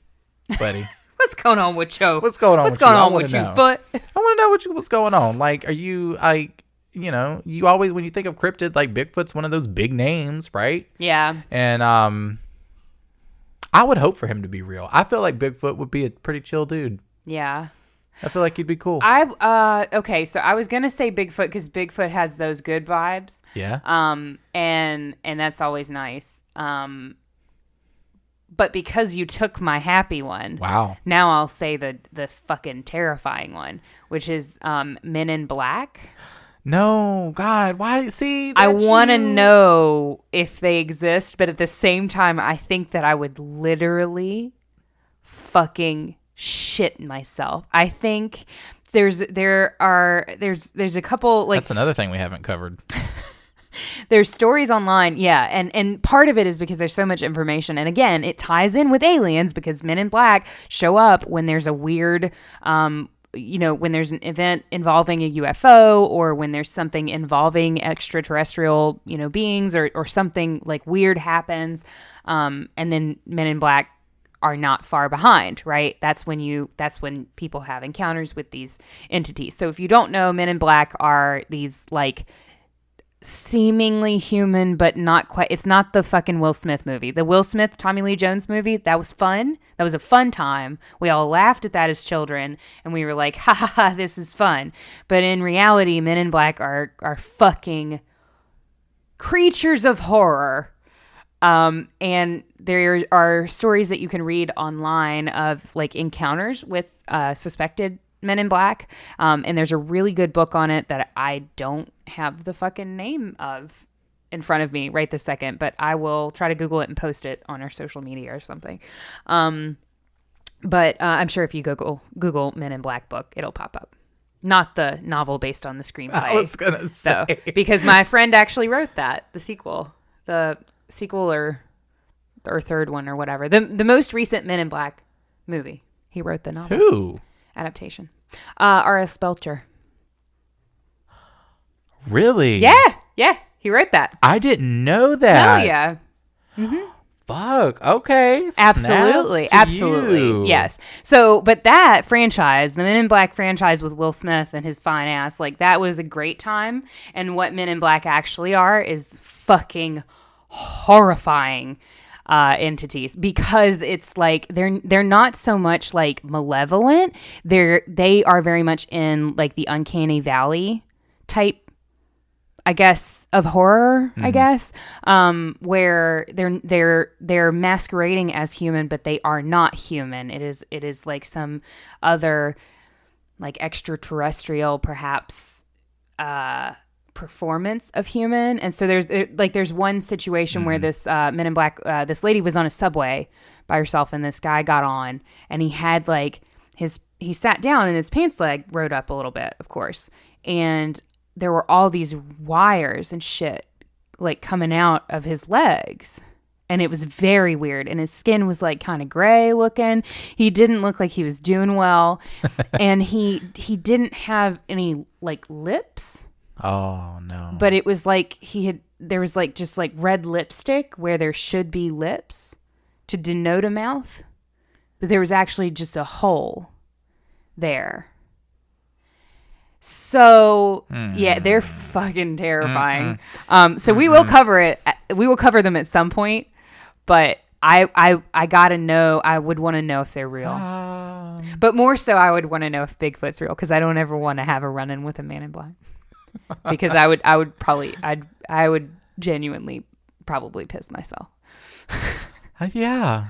buddy? What's going on with you? What's going on? What's going on with you? But I want to know what's going on. Like, are you like? You always, when you think of cryptid, like Bigfoot's one of those big names, right? Yeah. And I would hope for him to be real. I feel like Bigfoot would be a pretty chill dude. Yeah. I feel like he'd be cool. Okay, so I was gonna say Bigfoot because Bigfoot has those good vibes. Yeah. And that's always nice. But because you took my happy one, wow. Now I'll say the fucking terrifying one, which is Men in Black. No, God, why? See, I want to know if they exist, but at the same time, I think that I would literally fucking shit myself. I think there's a couple like that's another thing we haven't covered. There's stories online, yeah, and part of it is because there's so much information, and again, it ties in with aliens because Men in Black show up when there's a weird when there's an event involving a UFO or when there's something involving extraterrestrial, beings or something like weird happens. And then Men in Black are not far behind, right? That's when people have encounters with these entities. So if you don't know, Men in Black are these like seemingly human, but not quite. It's not the fucking Will Smith movie. The Will Smith, Tommy Lee Jones movie, that was fun. That was a fun time. We all laughed at that as children, and we were like, ha ha ha, this is fun. But in reality, Men in Black are fucking creatures of horror. And there are stories that you can read online of like encounters with suspected Men in Black. And there's a really good book on it that I don't have the fucking name of in front of me right this second, but I will try to Google it and post it on our social media or something. But I'm sure if you Google Men in Black book, it'll pop up. Not the novel based on the screenplay. I was going to say. So, because my friend actually wrote that, the sequel or third one or whatever. The most recent Men in Black movie. He wrote the novel. Who? Adaptation. R.S. Belcher. Really? Yeah, he wrote that. I didn't know that. Hell yeah. Mm-hmm. Fuck. Okay. Absolutely. Snaps to Absolutely. you. Yes. So, but that franchise, the Men in Black franchise with Will Smith and his fine ass, like that was a great time. And what Men in Black actually are is fucking horrifying entities, because it's like they're not so much like malevolent. They are very much in like the uncanny valley type, I guess, of horror, I guess, where they're masquerading as human, but they are not human. It is like some other, like extraterrestrial, perhaps, performance of human. And so there's one situation where this Men in Black, this lady was on a subway by herself, and this guy got on, and he had like he sat down and his pants leg rode up a little bit, of course, and there were all these wires and shit like coming out of his legs. And it was very weird. And his skin was like kind of gray looking. He didn't look like he was doing well. And he didn't have any like lips. Oh no. But it was like there was like just like red lipstick where there should be lips to denote a mouth. But there was actually just a hole there. So yeah, they're fucking terrifying. So we will cover it. We will cover them at some point, but I gotta know. I would want to know if they're real, but more so, I would want to know if Bigfoot's real, because I don't ever want to have a run-in with a Man in Black, because I would genuinely probably piss myself. Yeah.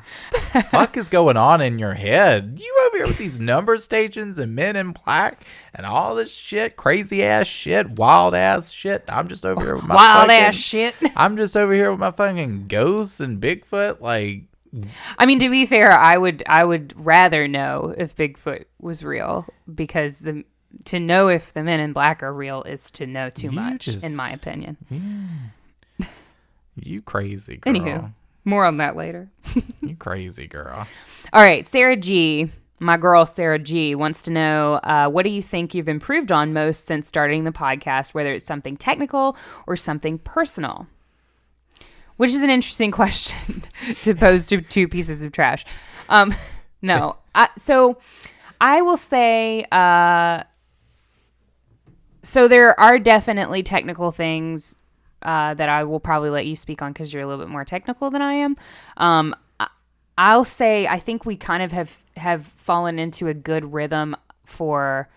The fuck is going on in your head? You over here with these number stations and Men in Black and all this shit, crazy ass shit, wild ass shit. I'm just over here with my wild ass shit. I'm just over here with my fucking ghosts and Bigfoot. Like, I mean, to be fair, I would rather know if Bigfoot was real, because to know if the Men in Black are real is to know too much, in my opinion. You crazy girl. Anywho. More on that later. You crazy girl. All right. Sarah G, my girl Sarah G, wants to know, what do you think you've improved on most since starting the podcast, whether it's something technical or something personal? Which is an interesting question to pose to two pieces of trash. No. So I will say, so there are definitely technical things that I will probably let you speak on, because you're a little bit more technical than I am. I'll say I think we kind of have fallen into a good rhythm for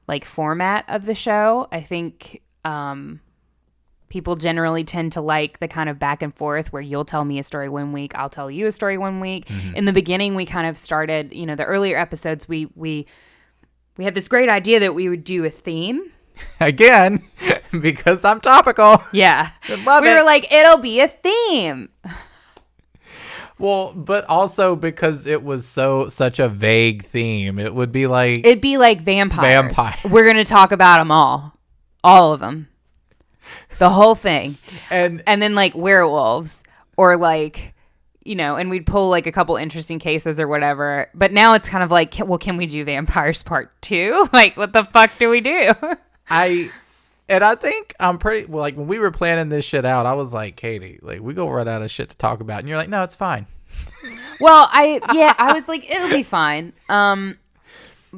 like format of the show. I think people generally tend to like the kind of back and forth where you'll tell me a story one week, I'll tell you a story one week. Mm-hmm. In the beginning, we kind of started, the earlier episodes, we had this great idea that we would do a theme. Again, because I'm topical. Yeah. We were like, it'll be a theme. Well, but also because it was such a vague theme. It'd be like vampires. We're going to talk about them all of them. The whole thing. And then like werewolves, or like, and we'd pull like a couple interesting cases or whatever. But now it's kind of like, well, can we do vampires part 2? Like, what the fuck do we do? I think I'm pretty, well, like when we were planning this shit out, I was like, Katie, like we go run out of shit to talk about. And you're like, no, it's fine. Well, I was like, it'll be fine.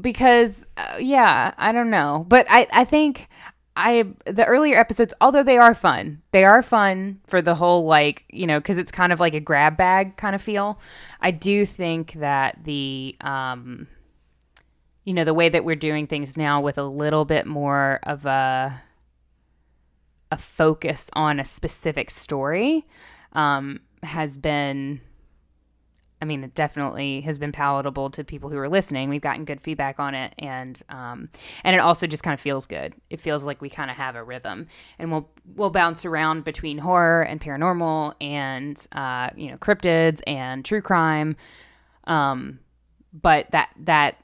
Because, I don't know. But I think the earlier episodes, although they are fun for the whole, like, because it's kind of like a grab bag kind of feel. I do think that the way that we're doing things now with a little bit more of a focus on a specific story has been, it definitely has been palatable to people who are listening. We've gotten good feedback on it, and it also just kind of feels good. It feels like we kind of have a rhythm, and we'll bounce around between horror and paranormal and cryptids and true crime, but that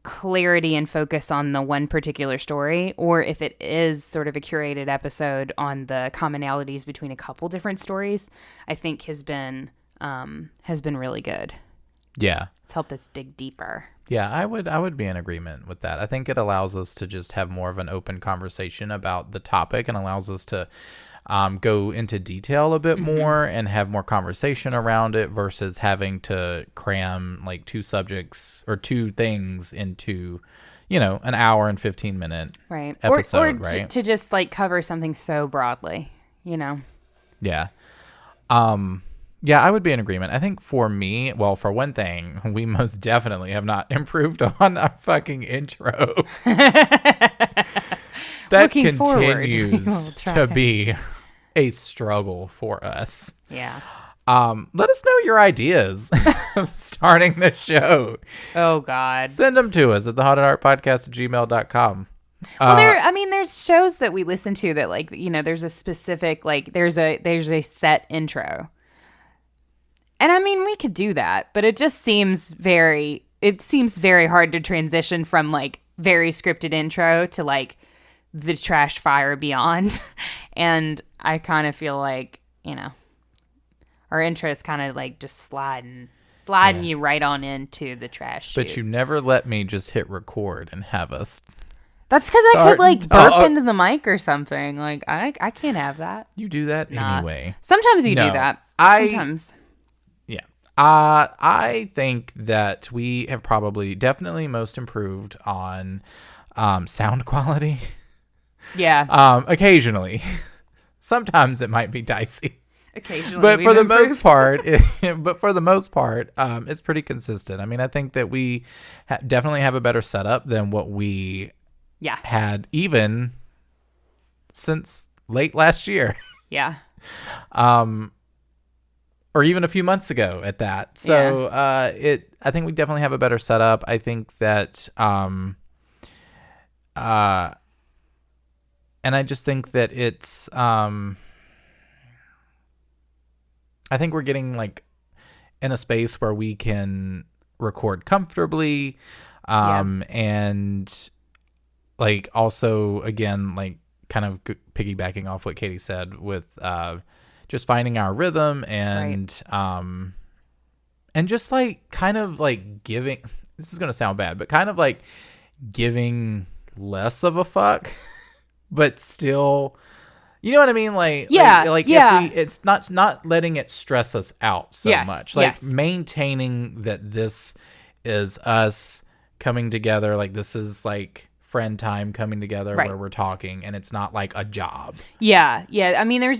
clarity and focus on the one particular story, or if it is sort of a curated episode on the commonalities between a couple different stories, I think has been really good. Yeah. It's helped us dig deeper. Yeah, I would be in agreement with that. I think it allows us to just have more of an open conversation about the topic, and allows us to go into detail a bit more and have more conversation around it versus having to cram like 2 subjects or 2 things into, an hour and 15-minute right. episode, or right? to just like cover something so broadly, Yeah. Yeah, I would be in agreement. I think for me, well, for one thing, we most definitely have not improved on our fucking intro. That Looking forward, we will continues try. to be a struggle for us. Yeah. Let us know your ideas of starting the show. Oh God. Send them to us at thehauntedheartpodcast@gmail.com. Well, there's shows that we listen to that like, there's a specific, like there's a set intro. And I mean, we could do that, but it just seems very hard to transition from like very scripted intro to like the trash fire beyond. And I kind of feel like, our intro is kind of like just sliding you right on into the trash But chute. you never let me just hit record and have us. That's because I Start could like talk. burp into the mic or something. Like I can't have that. You do that anyway. Sometimes you do No, that. I- Sometimes. Yeah. I think that we have definitely most improved on sound quality. Yeah. Occasionally. Sometimes it might be dicey. Occasionally. But we've for the improved. most part, it's pretty consistent. I mean, I think that we definitely have a better setup than what we Yeah. had even since late last year. Yeah. Or even a few months ago at that. So I think we definitely have a better setup. I think that and I just think that it's I think we're getting like in a space where we can record comfortably and like also again like kind of piggybacking off what Katie said with just finding our rhythm and just like kind of like giving, this is going to sound bad, but kind of like giving less of a fuck, but still, you know what I mean? Like, if it's not letting it stress us out so much, like maintaining that this is us coming together. Like this is like friend time coming together where we're talking and it's not like a job. Yeah. I mean, there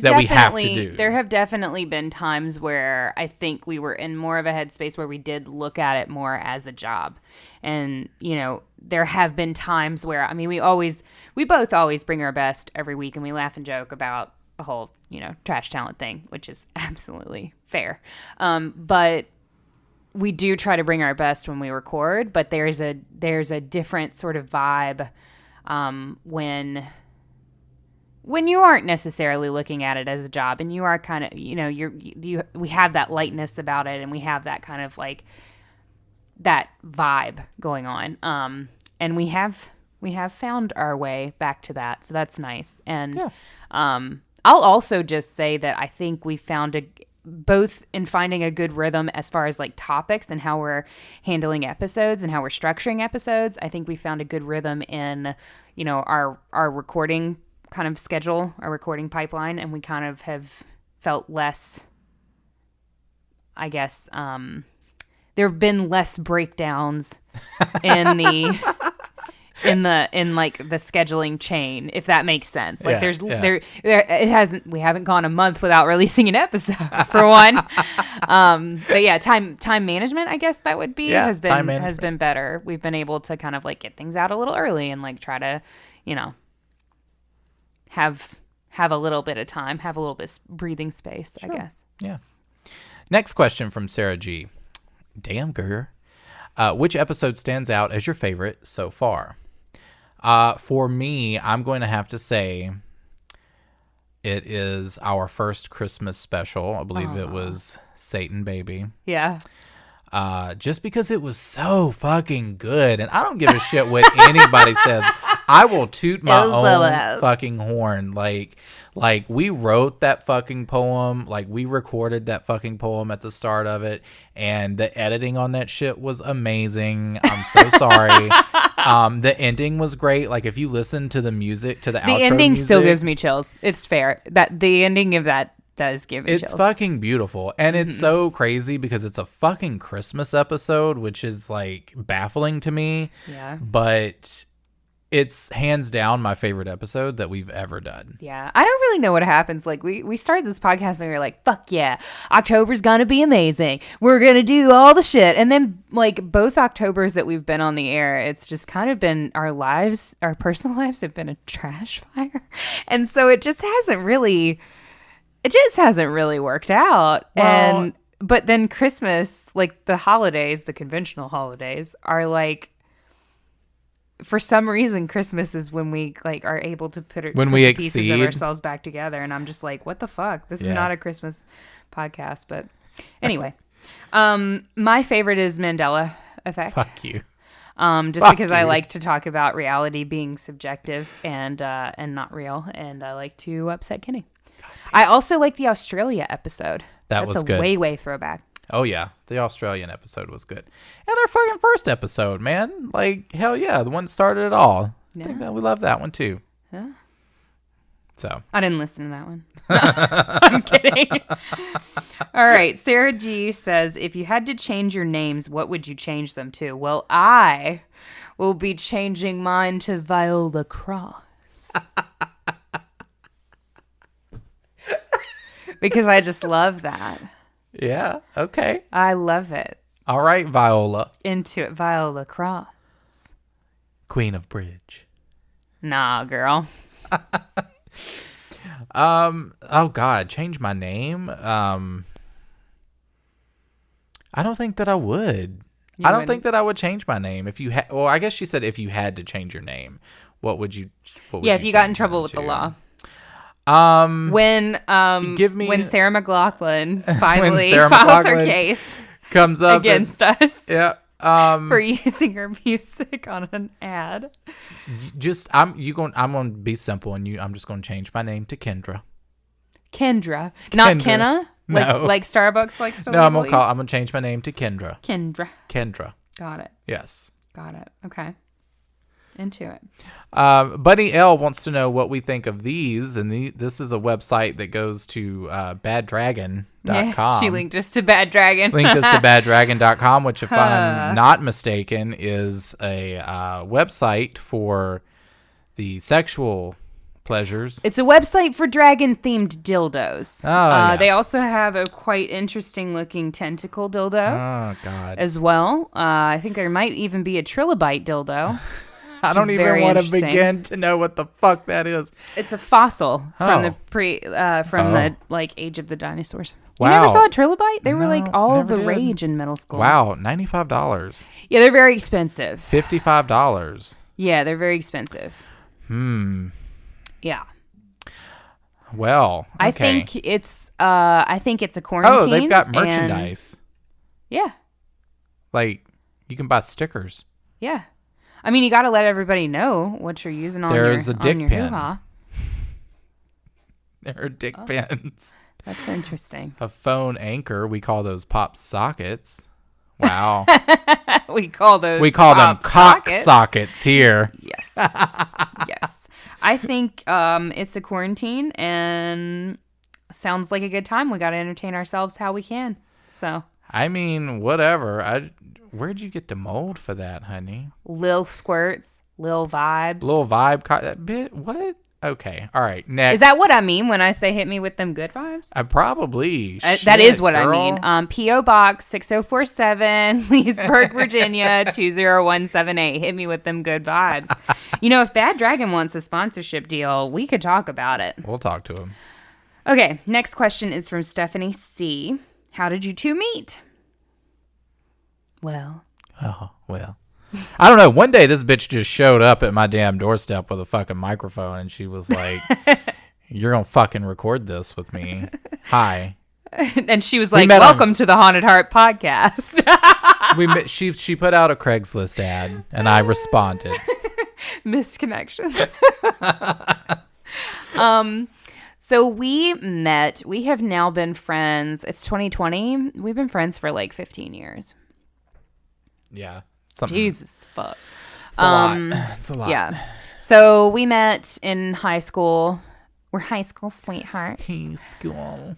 have definitely been times where I think we were in more of a headspace where we did look at it more as a job. And, there have been times where, I mean, we both always bring our best every week and we laugh and joke about the whole, trash talent thing, which is absolutely fair. But we do try to bring our best when we record, but there's a different sort of vibe when you aren't necessarily looking at it as a job and you are kind of, we have that lightness about it and we have that kind of like that vibe going on. And we have found our way back to that. So that's nice. And I'll also just say that I think we found both in finding a good rhythm as far as like topics and how we're handling episodes and how we're structuring episodes. I think we found a good rhythm in, our recording kind of schedule, our recording pipeline, and we kind of have felt less, I guess, there have been less breakdowns in the scheduling chain, if that makes sense. Like we haven't gone a month without releasing an episode for one. But yeah, time management, I guess that would be has been better. We've been able to kind of like get things out a little early and like try to, have a little bit of time, have a little bit breathing space, I guess. Yeah. Next question from Sarah G. Damn, girl. Which episode stands out as your favorite so far? For me, I'm going to have to say it is our first Christmas special. I believe it was Satan Baby. Yeah. Just because it was so fucking good. And I don't give a shit what anybody says. I will toot my own fucking horn. Like we wrote that fucking poem. Like we recorded that fucking poem at the start of it. And the editing on that shit was amazing. I'm so sorry. The ending was great. Like if you listen to the music, to the outro ending music, still gives me chills. It's fair that the ending of that does give me it's chills. fucking beautiful. And it's so crazy because it's a fucking Christmas episode, which is like baffling to me. Yeah. But it's hands down my favorite episode that we've ever done. Yeah. I don't really know what happens. Like we started this podcast and we were like, fuck yeah, October's gonna be amazing. We're gonna do all the shit. And then like both Octobers that we've been on the air, it's just kind of been our personal lives have been a trash fire. And so it just hasn't really worked out. Well, But then Christmas, like the holidays, the conventional holidays are like, for some reason, Christmas is when we like are able to put the pieces of exceed. ourselves back together, and I'm just like, what the fuck? This is not a Christmas podcast. But anyway, my favorite is Mandela Effect. Fuck you. Just Fuck because I you. like to talk about reality being subjective and not real, and I like to upset Kenny. I also like the Australia episode. That That's was a good. way throwback. Oh yeah, the Australian episode was good, and our fucking first episode, man. Like hell yeah, the one that started it all. I think that we love that one too. Yeah. So I didn't listen to that one. I'm kidding. All right. Sarah G says, if you had to change your names, what would you change them to? Well, I will be changing mine to Viola Cross. Because I just love that. yeah, okay, I love it. all right, Viola, Into it, Viola Cross. Queen of Bridge. Nah, girl. Oh God, change my name. I don't think that I would. I don't think that I would change my name if you had. Well, I guess she said if you had to change your name, what would you? What would Yeah, if you got in change trouble mine with the to? law. When Sarah McLachlan finally Sarah files her McLachlan case comes up against us yeah. for using her music on an ad. I'm gonna be simple and I'm just gonna change my name to Kendra. Kendra, not Kendra. Kenna. No. Like Starbucks likes to. No, I'm label you? gonna change my name to Kendra. Kendra. Got it. Yes. Got it. Okay. Into it. Bunny L wants to know what we think of these, and this is a website that goes to baddragon.com. Yeah, she linked us to Bad Dragon. Linked us to baddragon.com, which, if I'm not mistaken, is a website for the sexual pleasures. It's a website for dragon-themed dildos. Oh, yeah. They also have a quite interesting-looking tentacle dildo Oh, God. as well. I think there might even be a trilobite dildo. I don't is even very want to interesting. begin to know what the fuck that is. It's a fossil from Oh. the like age of the dinosaurs. Wow. You never saw a trilobite? They were like No, all never the did. rage in middle school. Wow, $95. Yeah, they're very expensive. $55. Yeah, they're very expensive. Yeah. Well, okay. I think it's a quarantine. Oh, they've got and- merchandise. Yeah. Like, you can buy stickers. Yeah. I mean, you got to let everybody know what you're using on There's your a dick on your pen. hoo-ha. There are dick Oh. pins. That's interesting. A phone anchor. We call those pop sockets. Wow. We call those We call them pop cock sockets. sockets here. Yes. Yes. I think it's a quarantine and sounds like a good time. We got to entertain ourselves how we can. So, I mean, whatever. Where'd you get the mold for that, honey? lil squirts, lil vibes. Little vibe. That bit. What? Okay. All right. Next. Is that what I mean when I say hit me with them good vibes? I probably. That is what girl. I mean. P.O. Box 6047, Leesburg, Virginia 20178. Hit me with them good vibes. If Bad Dragon wants a sponsorship deal, we could talk about it. We'll talk to him. Okay, next question is from Stephanie C. How did you two meet? Well, Oh, well. I don't know. One day this bitch just showed up at my damn doorstep with a fucking microphone and she was like, you're going to fucking record this with me. Hi. and she was like, met on- welcome to the Haunted Heart podcast. She put out a Craigslist ad and I responded. Missed connection. So we met. We have now been friends. It's 2020. We've been friends for like 15 years. Yeah. Something. Jesus fuck. a lot. It's a lot. Yeah. So we met in high school. We're high school sweethearts. High school.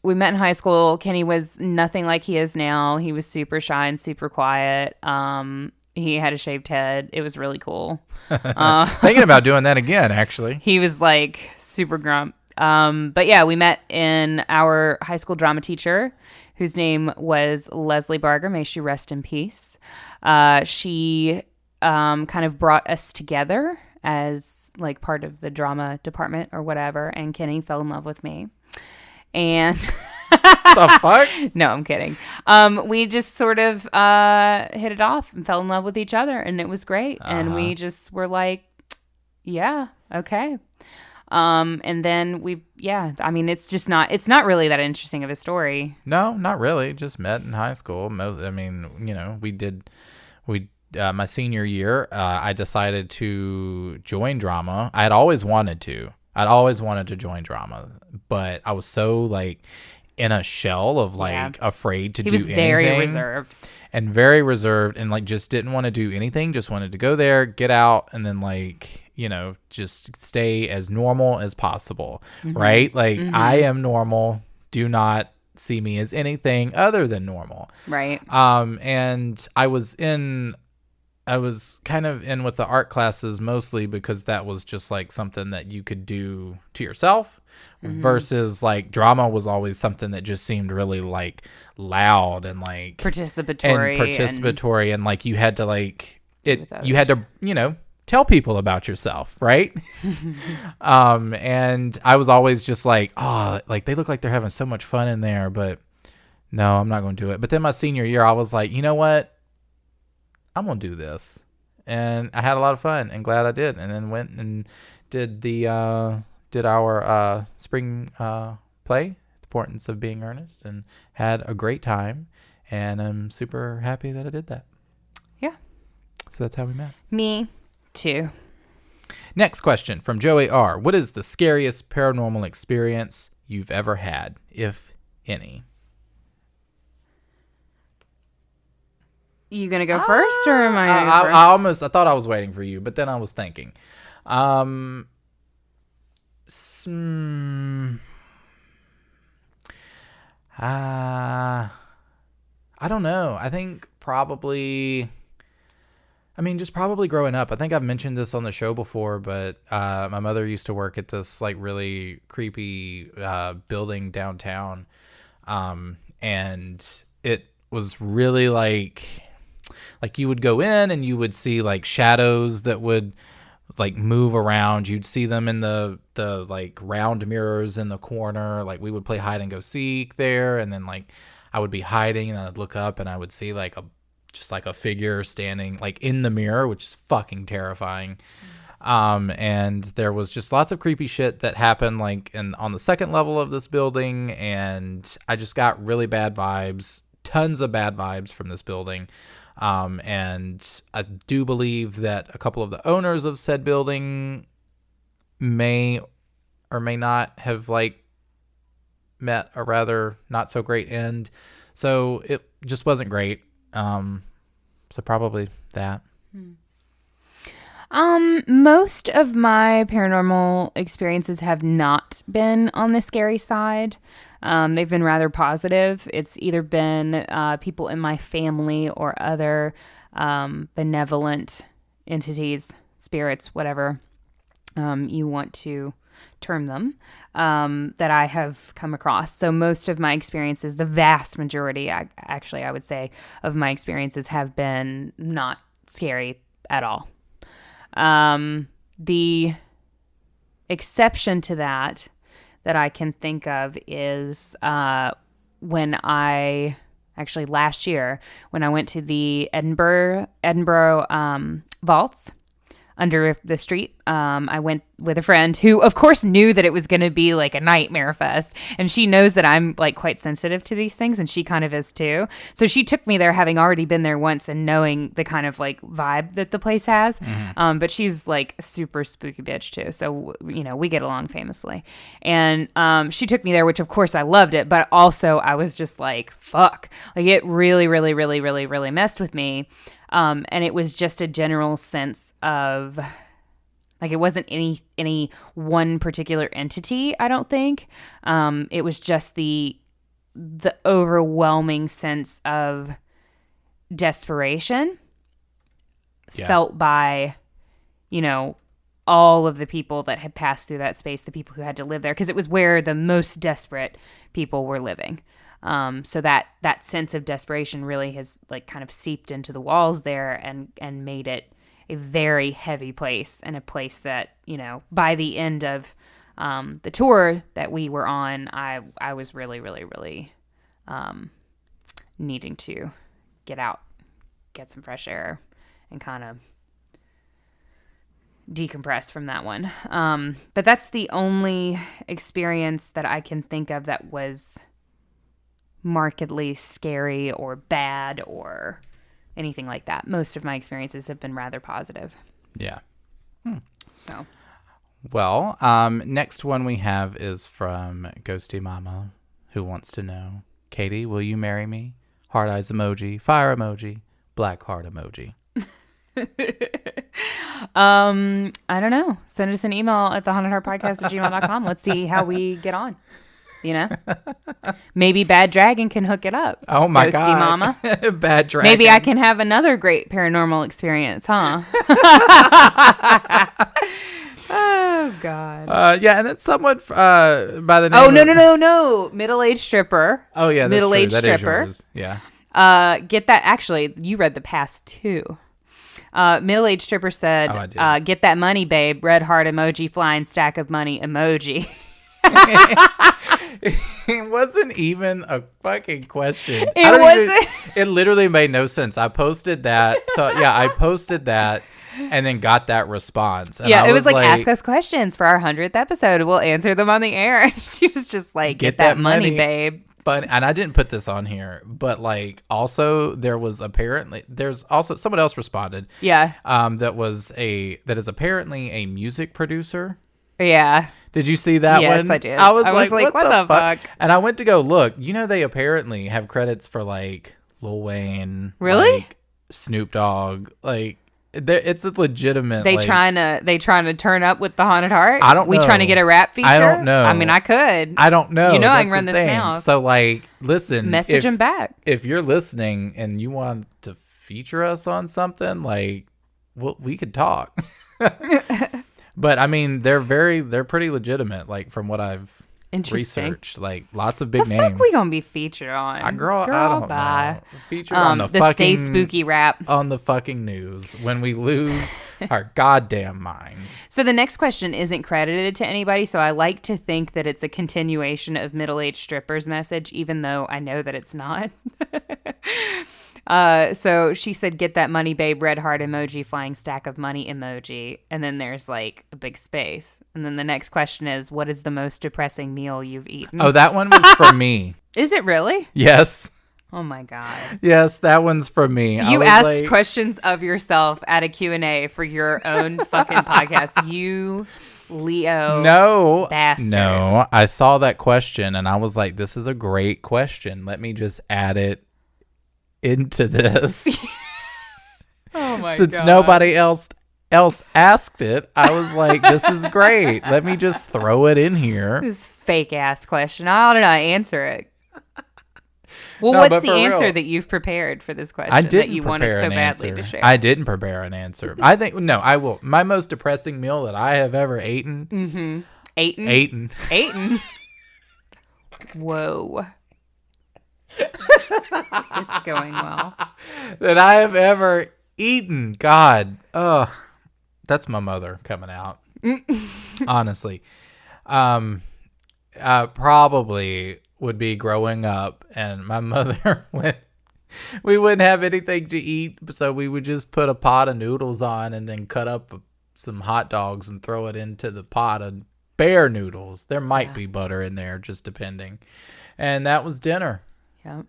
We met in high school. Kenny was nothing like he is now. He was super shy and super quiet. He had a shaved head. It was really cool. Thinking about doing that again, actually. He was like super grump. But yeah, we met in our high school drama teacher, whose name was Leslie Barger. May she rest in peace. She kind of brought us together as like part of the drama department or whatever. And Kenny fell in love with me. And The fuck? no, I'm kidding. We just sort of hit it off and fell in love with each other, and it was great. And we just were like, yeah, okay. And then I mean, it's not really that interesting of a story. No, not really. Just met in high school. I mean, my senior year, I decided to join drama. I'd always wanted to join drama, but I was so like in a shell of like afraid to do anything. He was very reserved and like just didn't want to do anything. Just wanted to go there, get out, and then like, just stay as normal as possible. Right? Like I am normal. Do not see me as anything other than normal. Right. And I was kind of in with the art classes mostly because that was just like something that you could do to yourself versus like drama was always something that just seemed really like loud and like participatory and like you had to like you had to, tell people about yourself. Right. And I was always just like, oh, like they look like they're having so much fun in there, but no, I'm not going to do it. But then my senior year, I was like, you know what? I'm going to do this. And I had a lot of fun and glad I did. And then went and did our spring play, The Importance of Being Earnest, and had a great time. And I'm super happy that I did that. Yeah. So that's how we met. Me too. Next question from Joey R. What is the scariest paranormal experience you've ever had, if any? You gonna go first, or am I gonna go first? I thought I was waiting for you, but then I was thinking. I don't know. I think probably growing up. I think I've mentioned this on the show before, but my mother used to work at this like really creepy building downtown, and it was really like you would go in and you would see like shadows that would like move around. You'd see them in the like round mirrors in the corner. Like we would play hide and go seek there, and then like I would be hiding and then I'd look up and I would see like a figure standing like in the mirror, which is fucking terrifying. And there was just lots of creepy shit that happened like on the second level of this building, and I just got really bad vibes, tons of bad vibes from this building. And I do believe that a couple of the owners of said building may or may not have like met a rather not so great end. So it just wasn't great. So probably that. Most of my paranormal experiences have not been on the scary side. They've been rather positive. It's either been people in my family or other benevolent entities, spirits, whatever you want to term them, that I have come across. So most of my experiences, the vast majority, I would say, of my experiences have been not scary at all. The exception to that I can think of is when I actually last year when I went to the Edinburgh vaults under the street. I went with a friend who, of course, knew that it was going to be like a nightmare fest. And she knows that I'm like quite sensitive to these things, and she kind of is too. So she took me there, having already been there once and knowing the kind of like vibe that the place has. But she's like a super spooky bitch too. So, you know, we get along famously. And she took me there, which of course I loved it. But also I was just like, fuck. Like it really, really, really, really, really messed with me. And it was just a general sense of... Like it wasn't any one particular entity, I don't think. It was just the overwhelming sense of desperation felt by, you know, all of the people that had passed through that space, the people who had to live there, because it was where the most desperate people were living. So that sense of desperation really has like kind of seeped into the walls there and made it a very heavy place, and a place that, you know, by the end of the tour that we were on, I was really, really, really needing to get out, get some fresh air, and kind of decompress from that one. But that's the only experience that I can think of that was markedly scary or bad or anything like that. Most of my experiences have been rather positive. Yeah. So, Well, next one we have is from Ghosty Mama, who wants to know, Katie, will you marry me? Heart eyes emoji, fire emoji, black heart emoji. I don't know. Send us an email at thehauntedheartpodcast@gmail.com. Let's see how we get on. You know, maybe Bad Dragon can hook it up. Oh my Ghosty God. Mama. Bad Dragon. Maybe I can have another great paranormal experience, huh? Oh God. Yeah, and then someone by the name Oh of... no. Middle-aged stripper. Oh yeah, that's Middle-aged true. That is stripper. yours. Yeah. Get that. Actually, you read the past two. Middle-aged stripper said, Oh, I did. "Get that money, babe. Red heart emoji, flying stack of money emoji." It wasn't even a fucking question. It wasn't? It literally made no sense. I posted that. So yeah, I posted that and then got that response. And Yeah, I it was like, ask us questions for our 100th episode. We'll answer them on the air. And she was just like, get that money, babe. But, and I didn't put this on here, but like also there's also someone else responded. Yeah. That is apparently a music producer. Yeah. Did you see that one? Yes, I did. I was like, what the fuck? And I went to go look. You know, they apparently have credits for like Lil Wayne. Really? Like, Snoop Dogg. Like, it's a legitimate. They like, trying to turn up with the Haunted Heart? I don't know. We trying to get a rap feature? I don't know. I mean, I could. I don't know. You know, I That's can run the this thing. now. So like, listen. Message them back. If you're listening and you want to feature us on something, like, well, we could talk. But I mean, they're pretty legitimate. Like from what I've researched, like lots of big the names. Fuck we gonna be featured on? I don't bye. know. Featured on the Stay fucking Spooky rap. on the fucking news when we lose our goddamn minds. So the next question isn't credited to anybody, so I like to think that it's a continuation of middle-aged strippers message, even though I know that it's not. So she said, get that money, babe, red heart emoji, flying stack of money emoji. And then there's like a big space. And then the next question is, what is the most depressing meal you've eaten? Oh, that one was from me. Is it really? Yes. Oh my God. Yes, that one's from me. You asked questions of yourself at a Q&A for your own fucking podcast. You Leo. No. Bastard. No. I saw that question and I was like, this is a great question. Let me just add it into this. Oh my God. Since nobody else asked it, I was like, this is great. Let me just throw it in here. This fake ass question. How did I answer it? Well, No, what's but the for answer real. that you've prepared for this question I that didn't you prepare wanted so an badly answer. to share? I didn't prepare an answer. I think I will. My most depressing meal that I have ever eaten. Aiden? Whoa. It's going well. That I have ever eaten. God. Ugh. That's my mother coming out. Honestly. Probably would be growing up and my mother we wouldn't have anything to eat, so we would just put a pot of noodles on and then cut up some hot dogs and throw it into the pot of bear noodles. There might be butter in there, just depending. And that was dinner. Yep.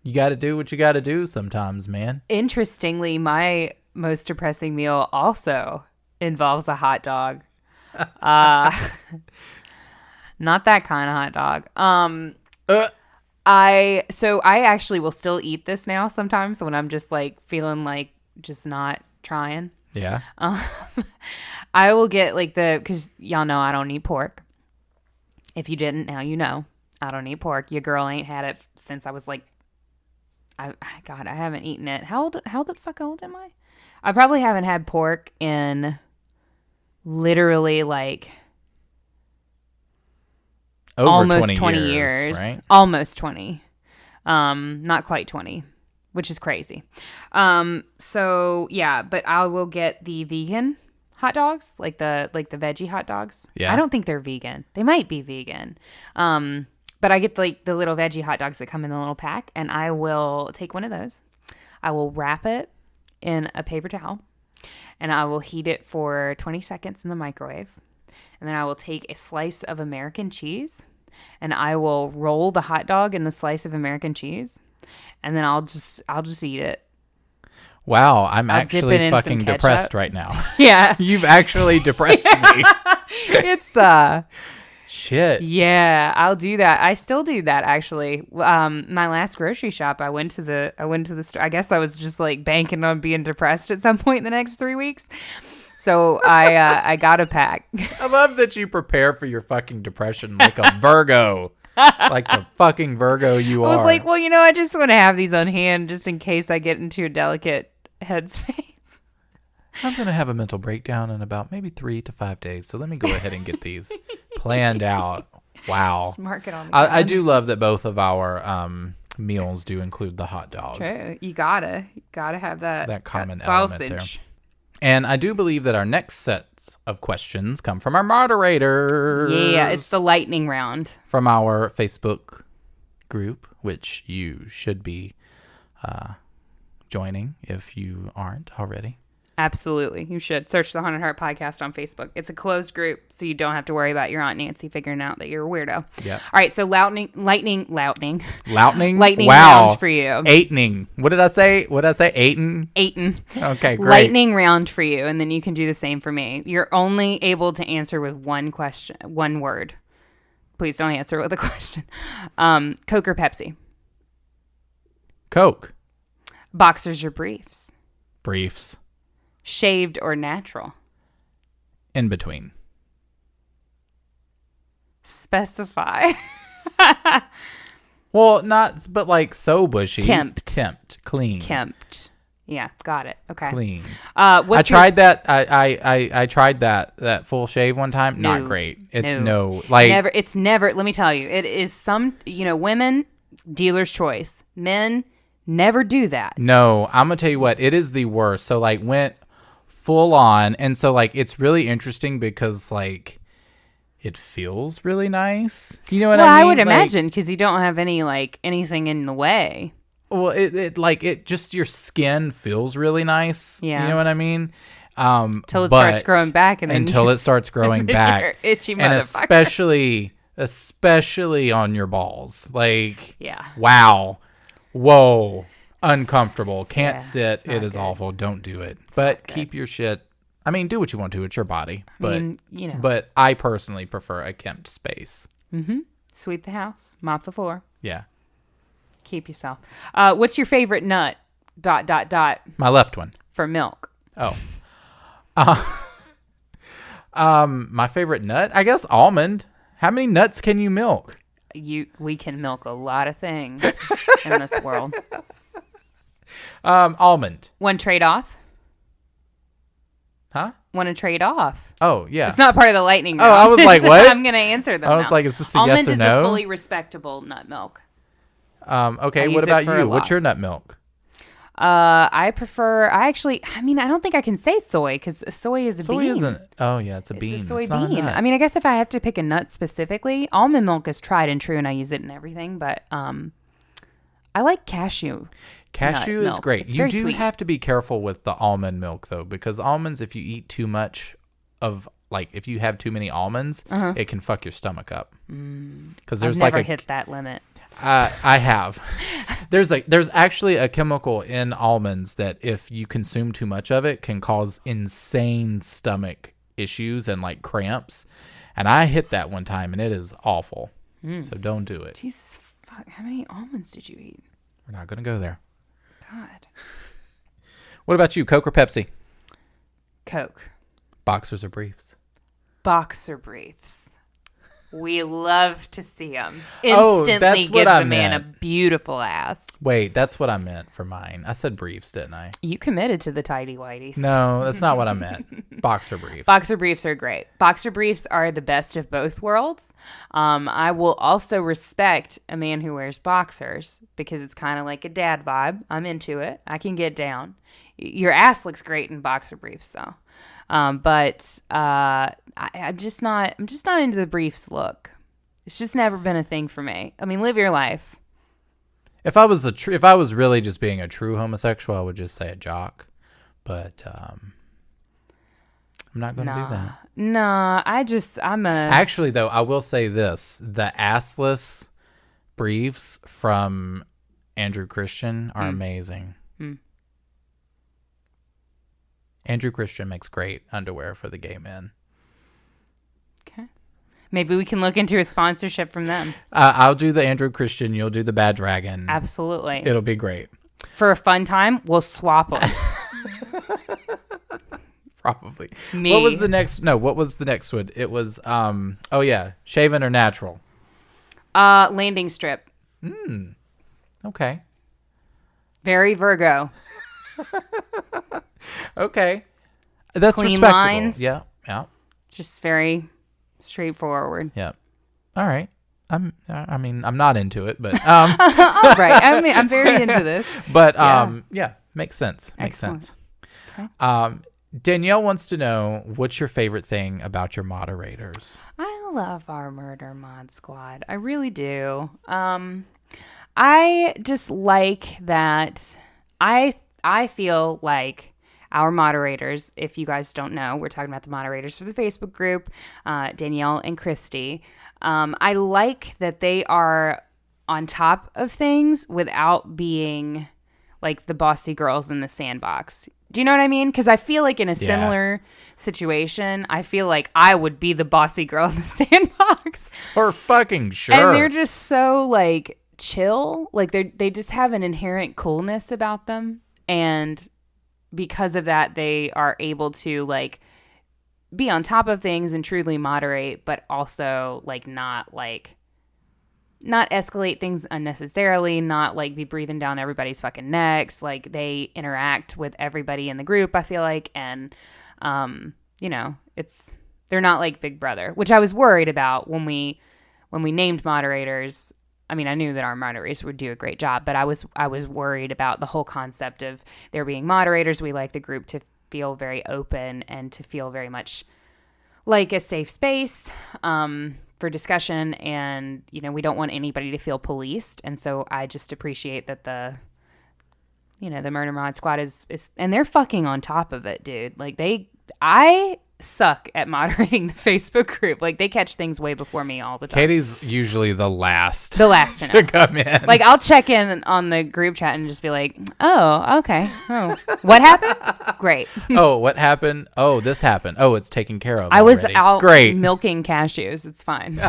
You got to do what you got to do sometimes, man. Interestingly, my most depressing meal also involves a hot dog. Not that kind of hot dog. I actually will still eat this now sometimes when I'm just like feeling like just not trying. Yeah. I will get like because y'all know I don't eat pork. If you didn't, now you know I don't eat pork. Your girl ain't had it since I was like, I haven't eaten it. How the fuck old am I? I probably haven't had pork in literally like Over almost 20 years. Right? Almost 20. Not quite 20, which is crazy. So yeah, but I will get the vegan hot dogs, like the veggie hot dogs. Yeah. I don't think they're vegan. They might be vegan. But I get like the little veggie hot dogs that come in the little pack, and I will take one of those. I will wrap it in a paper towel, and I will heat it for 20 seconds in the microwave. And then I will take a slice of American cheese, and I will roll the hot dog in the slice of American cheese, and then I'll just eat it. Wow, I'm I'll dip actually it in some fucking ketchup. depressed right now. Yeah. You've actually depressed me. It's Shit. yeah, I'll do that. I still do that actually. My last grocery shop, I went to the store. I guess I was just like banking on being depressed at some point in the next 3 weeks. So I got a pack. I love that you prepare for your fucking depression like a Virgo. Like the fucking Virgo you are. I was like, well, I just want to have these on hand just in case I get into a delicate headspace. I'm going to have a mental breakdown in about maybe 3 to 5 days. So let me go ahead and get these planned out. Wow. Just mark it on the I do love that both of our meals do include the hot dog. It's true. You gotta have that common that element there. And I do believe that our next sets of questions come from our moderators. Yeah, it's the lightning round. From our Facebook group, which you should be joining if you aren't already. Absolutely. You should search the Haunted Heart Podcast on Facebook. It's a closed group, so you don't have to worry about your Aunt Nancy figuring out that you're a weirdo. Yeah. All right, so lightning Lightning round for you. Eightening. What did I say? Eighten? Okay, great. Lightning round for you, and then you can do the same for me. You're only able to answer with one question, one word. Please don't answer with a question. Coke or Pepsi? Coke. Boxers or briefs? Briefs. Shaved or natural? In between. Specify. Well, but like so bushy. Kempt. Clean. Kempt. Yeah, got it. Okay. Clean. What's tried that. I tried that full shave one time. Not great. It's never. It's never. Let me tell you, it is some. Women, dealer's choice. Men, never do that. No, I'm gonna tell you what. It is the worst. So like went full on, and so like it's really interesting because like it feels really nice. You know what I mean? Well, I would imagine because you don't have anything in the way. Well, it just your skin feels really nice. Yeah. You know what I mean? Until it starts growing back, and then until it starts growing back, you're itchy and motherfucker. especially on your balls. Like, yeah. Wow, whoa, uncomfortable. Can't sit. It is good. awful. Don't do it. But keep your shit. I mean, do what you want to. It's your body. But But I personally prefer a kempt space. Mm-hmm. Sweep the house, mop the floor. Yeah. Keep yourself. What's your favorite nut? ... My left one. For milk. Oh. My favorite nut? I guess almond. How many nuts can you milk? We can milk a lot of things in this world. Almond. One trade off? Huh? Want to trade off? Oh, yeah. It's not part of the lightning round. Oh, I was like, what? I'm going to answer them I was now. like, is this a Almond yes or no? Almond is a fully respectable nut milk. Okay, I what use it about for a you? lot. What's your nut milk? I don't think I can say soy because soy is a bean. Soy isn't. Oh, yeah, it's a bean. It's a soy It's not a bean. nut. I mean, I guess if I have to pick a nut specifically, almond milk is tried and true, and I use it in everything. But I like cashew. Cashew nut is milk. great. It's You very do sweet. have to be careful with the almond milk, though, because almonds, if you eat too much of like if you have too many almonds, it can fuck your stomach up. Because I've there's never like hit that limit. I have. There's actually a chemical in almonds that if you consume too much of it can cause insane stomach issues and like cramps. And I hit that one time and it is awful. So don't do it. Jesus fuck! How many almonds did you eat? We're not gonna go there. God. What about you, Coke or Pepsi? Coke. Boxers or briefs? Boxer briefs. We love to see them. Oh, Instantly that's what gives I a man meant. a beautiful ass. Wait, that's what I meant for mine. I said briefs, didn't I? You committed to the tidy whities. No, that's not what I meant. Boxer briefs. Boxer briefs are great. Boxer briefs are the best of both worlds. I will also respect a man who wears boxers because it's kind of like a dad vibe. I'm into it. I can get down. Your ass looks great in boxer briefs, though. But I'm just not into the briefs look. It's just never been a thing for me. I mean, live your life. If I was really just being a true homosexual, I would just say a jock. But I'm not going to do that. Nah, Actually, though, I will say this: the assless briefs from Andrew Christian are amazing. Andrew Christian makes great underwear for the gay men. Okay. Maybe we can look into a sponsorship from them. I'll do the Andrew Christian. You'll do the Bad Dragon. Absolutely. It'll be great. For a fun time, we'll swap them. Probably. Me. What was the next? No, what was the next one? It was, shaven or natural? Landing strip. Okay. Very Virgo. Okay. That's Clean respectable. lines. Yeah. Just very straightforward. Yeah. All right. I'm not into it, but All right. I mean, I'm very into this. but yeah, makes sense. Makes Excellent. sense. Okay. Danielle wants to know what's your favorite thing about your moderators. I love our murder mod squad. I really do. I just like that. I feel like our moderators, if you guys don't know, we're talking about the moderators for the Facebook group, Danielle and Christy. I like that they are on top of things without being like the bossy girls in the sandbox. Do you know what I mean? Because I feel like in a similar situation, I feel like I would be the bossy girl in the sandbox. For fucking sure. And they're just so like chill. Like they just have an inherent coolness about them. And because of that, they are able to like be on top of things and truly moderate, but also like not escalate things unnecessarily, not like be breathing down everybody's fucking necks. Like they interact with everybody in the group, I feel like. And, they're not like Big Brother, which I was worried about when we named moderators. I mean, I knew that our moderators would do a great job, but I was worried about the whole concept of there being moderators. We like the group to feel very open and to feel very much like a safe space for discussion. And, we don't want anybody to feel policed. And so I just appreciate that the Murder Mod Squad is, and they're fucking on top of it, dude. Like I suck at moderating the Facebook group. Like they catch things way before me all the time. Katie's usually the last to know. come in. Like I'll check in on the group chat and just be like, oh, okay. Oh, what happened? Great. Oh, what happened? Oh, this happened. Oh, it's taken care of. I was already. out Great. milking cashews. It's fine.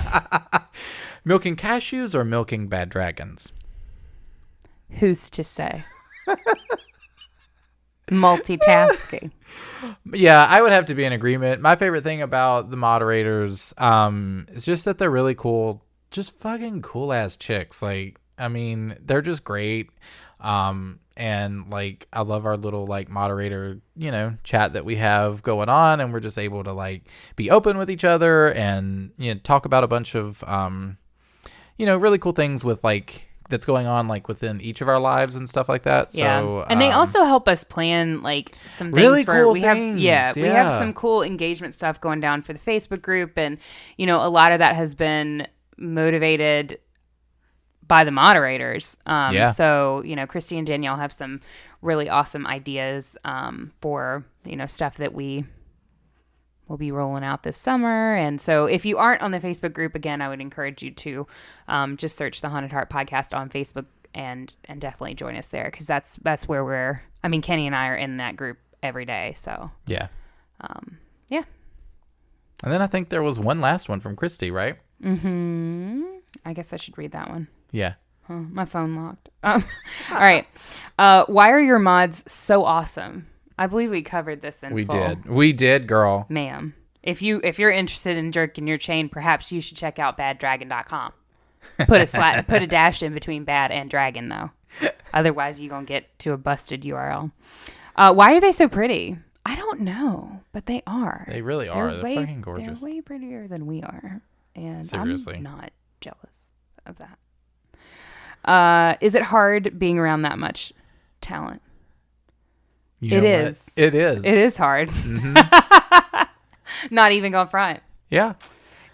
Milking cashews or milking bad dragons? Who's to say? Multitasking. Yeah, I would have to be in agreement. My favorite thing about the moderators is just that they're really cool. Just fucking cool ass chicks. Like, I mean, they're just great. And like, I love our little like moderator, chat that we have going on, and we're just able to like be open with each other and talk about a bunch of really cool things with like that's going on like within each of our lives and stuff like that. Yeah. So and they also help us plan like some things really for cool we things. have we have some cool engagement stuff going down for the Facebook group, and a lot of that has been motivated by the moderators. So Christy and Danielle have some really awesome ideas for stuff that we will be rolling out this summer. And so if you aren't on the Facebook group, again, I would encourage you to just search the Haunted Heart Podcast on Facebook and definitely join us there, because that's where Kenny and I are in that group every day. So Yeah. yeah. And then I think there was one last one from Christy, right? Mm-hmm. I guess I should read that one. Yeah. My phone locked. All right. Why are your mods so awesome? I believe we covered this in full. We did, girl. Ma'am. If you're interested in jerking your chain, perhaps you should check out baddragon.com. Put a dash in between bad and dragon, though. Otherwise, you're going to get to a busted URL. Why are they so pretty? I don't know, but they are. They really are. They're fucking gorgeous. They're way prettier than we are. And Seriously. I'm not jealous of that. Is it hard being around that much talent? It is. It is. It is hard. Mm-hmm. Not even going front. Yeah.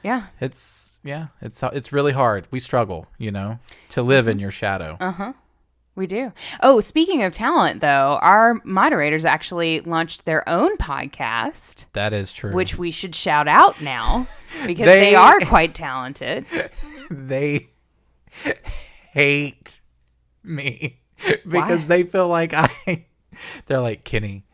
Yeah. It's really hard. We struggle, to live in your shadow. Uh-huh. We do. Oh, speaking of talent, though, our moderators actually launched their own podcast. That is true. Which we should shout out now, because they are quite talented. They hate me because they feel like they're like, Kenny,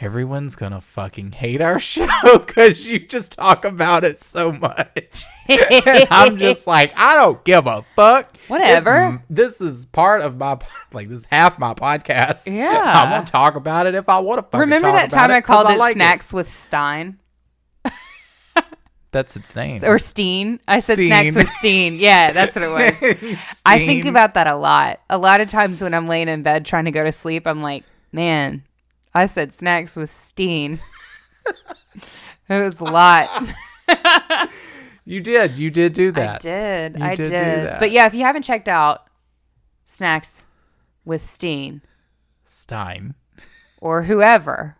everyone's gonna fucking hate our show because you just talk about it so much. And I'm just like, I don't give a fuck. Whatever. This is part of my, this is half my podcast. Yeah. I'm gonna talk about it if I want to fucking Remember talk that about time I it 'cause called it like Snacks with Stein? That's its name. Or Steen. I said Steen. Snacks with Steen. Yeah, that's what it was. I think about that a lot. A lot of times when I'm laying in bed trying to go to sleep, I'm like, man, I said Snacks with Steen. It was a lot. You did do that. I did. Do that. But yeah, if you haven't checked out Snacks with Steen Stein. or whoever,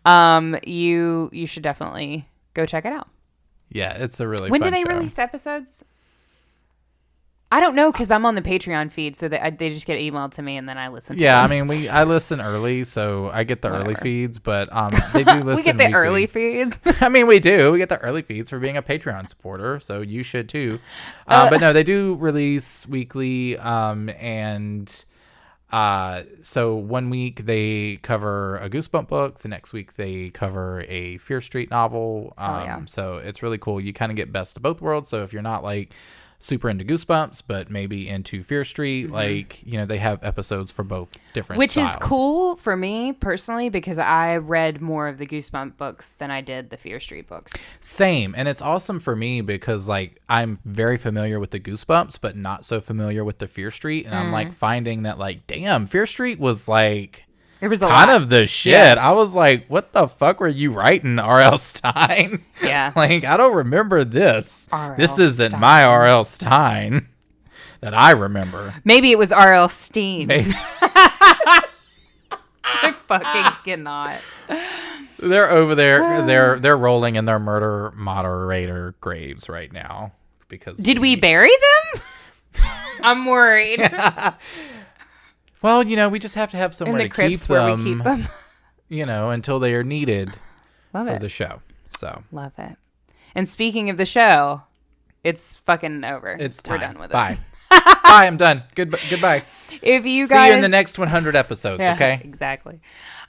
you should definitely go check it out. Yeah, it's a really When fun do they show. release episodes? I don't know, because I'm on the Patreon feed, so they just get emailed to me and then I listen to them. I mean, I listen early, so I get the early feeds, but they do listen We get the weekly. early feeds. I mean, we do. We get the early feeds for being a Patreon supporter, so you should too. But no, they do release weekly, so 1 week they cover a Goosebump book. The next week they cover a Fear Street novel. So it's really cool. You kind of get best of both worlds. So if you're not super into Goosebumps, but maybe into Fear Street, they have episodes for both different Which styles. is cool for me personally, because I read more of the Goosebump books than I did the Fear Street books. Same. And it's awesome for me because I'm very familiar with the Goosebumps, but not so familiar with the Fear Street. And I'm finding that damn, Fear Street was It was a kind lot. of the shit. Yeah. I was like, what the fuck were you writing, R.L. Stein? Yeah. I don't remember this. R.L. This isn't Stein. my R.L. Stein that I remember. Maybe it was R.L. Steen. Maybe. I fucking cannot. They're over there. They're rolling in their murder moderator graves right now because. Did we bury them? I'm worried. Well, we just have to have somewhere In the to crypts keep where them. we keep them. Until they are needed Love for it. the show. So Love it. And speaking of the show, it's fucking over. it's time. We're done with Bye. it. Bye. I'm done. Goodbye. If you See guys you in the next 100 episodes. Yeah, Okay. exactly.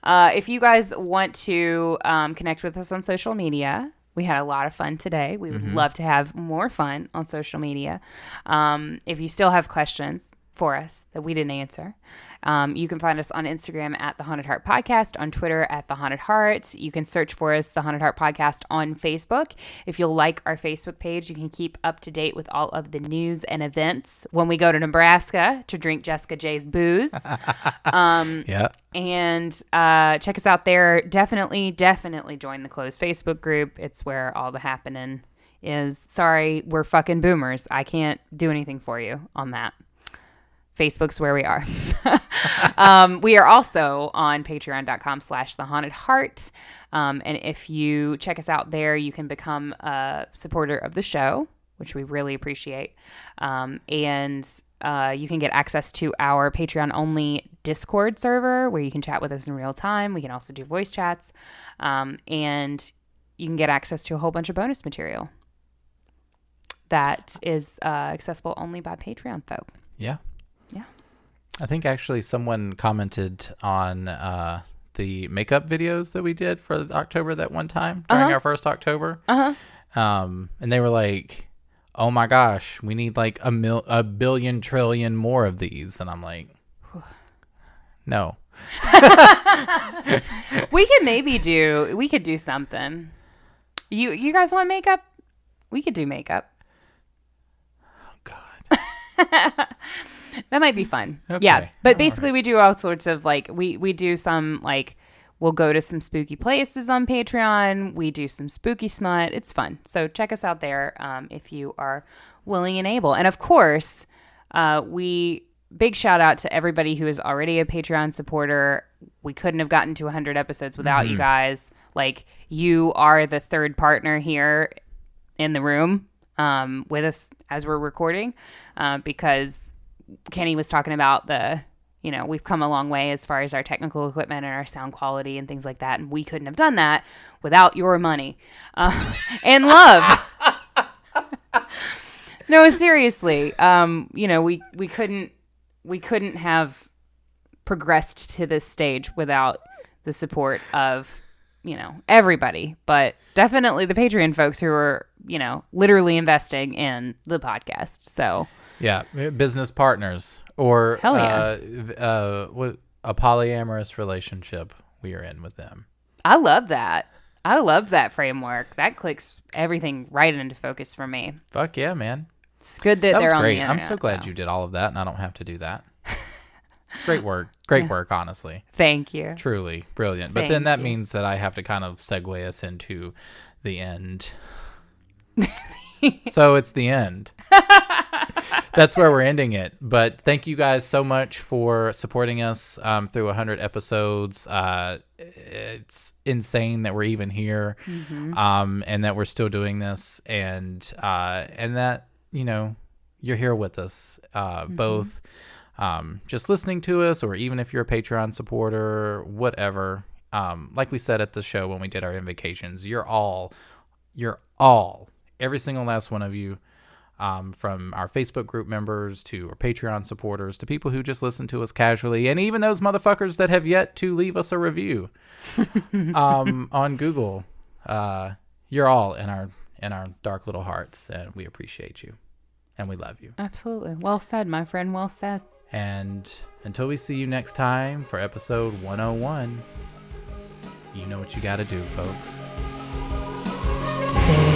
If you guys want to connect with us on social media, we had a lot of fun today. We would love to have more fun on social media. If you still have questions for us that we didn't answer, you can find us on Instagram at The Haunted Heart Podcast, on Twitter at The Haunted Heart. You can search for us, The Haunted Heart Podcast, on Facebook. If you'll like our Facebook page, you can keep up to date with all of the news and events when we go to Nebraska to drink Jessica J's booze. Yeah. And check us out there. Definitely join the closed Facebook group. It's where all the happening is. Sorry, we're fucking boomers. I can't do anything for you on that. Facebook's where we are. We are also on patreon.com/thehauntedheart. And if you check us out there, you can become a supporter of the show, which we really appreciate. And you can get access to our Patreon-only Discord server where you can chat with us in real time. We can also do voice chats. And you can get access to a whole bunch of bonus material that is accessible only by Patreon folk. Yeah. Yeah. I think actually someone commented on the makeup videos that we did for October that one time during our first October. And they were like, oh my gosh, we need like a billion trillion more of these. And I'm like, no. We could do something. You guys want makeup? We could do makeup. That might be fun. Okay. Yeah. But basically we do all sorts of like, we do some like, we'll go to some spooky places on Patreon. We do some spooky smut. It's fun. So check us out there if you are willing and able. And of course, big shout out to everybody who is already a Patreon supporter. We couldn't have gotten to 100 episodes without you guys. Like, you are the third partner here in the room with us as we're recording because Kenny was talking about we've come a long way as far as our technical equipment and our sound quality and things like that. And we couldn't have done that without your money and love. No, seriously. We couldn't have progressed to this stage without the support of, everybody, but definitely the Patreon folks who are, literally investing in the podcast. So yeah, business partners or hell yeah. What a polyamorous relationship we are in with them. I love that. I love that framework. That clicks everything right into focus for me. Fuck yeah, man. It's good that That was they're on the great. internet. I'm so glad you did all of that and I don't have to do that. Great work. Great work, honestly. Thank you. Truly brilliant. But Thank then that you. means that I have to kind of segue us into the end. So it's the end. That's where we're ending it. But thank you guys so much for supporting us through 100 episodes. It's insane that we're even here, and that we're still doing this, and that you're here with us, both just listening to us, or even if you're a Patreon supporter, whatever. Like we said at the show when we did our invocations, you're all, every single last one of you. From our Facebook group members to our Patreon supporters to people who just listen to us casually, and even those motherfuckers that have yet to leave us a review on Google. You're all in our dark little hearts, and we appreciate you, and we love you. Absolutely. Well said, my friend. Well said. And until we see you next time for episode 101, you know what you got to do, folks. Stay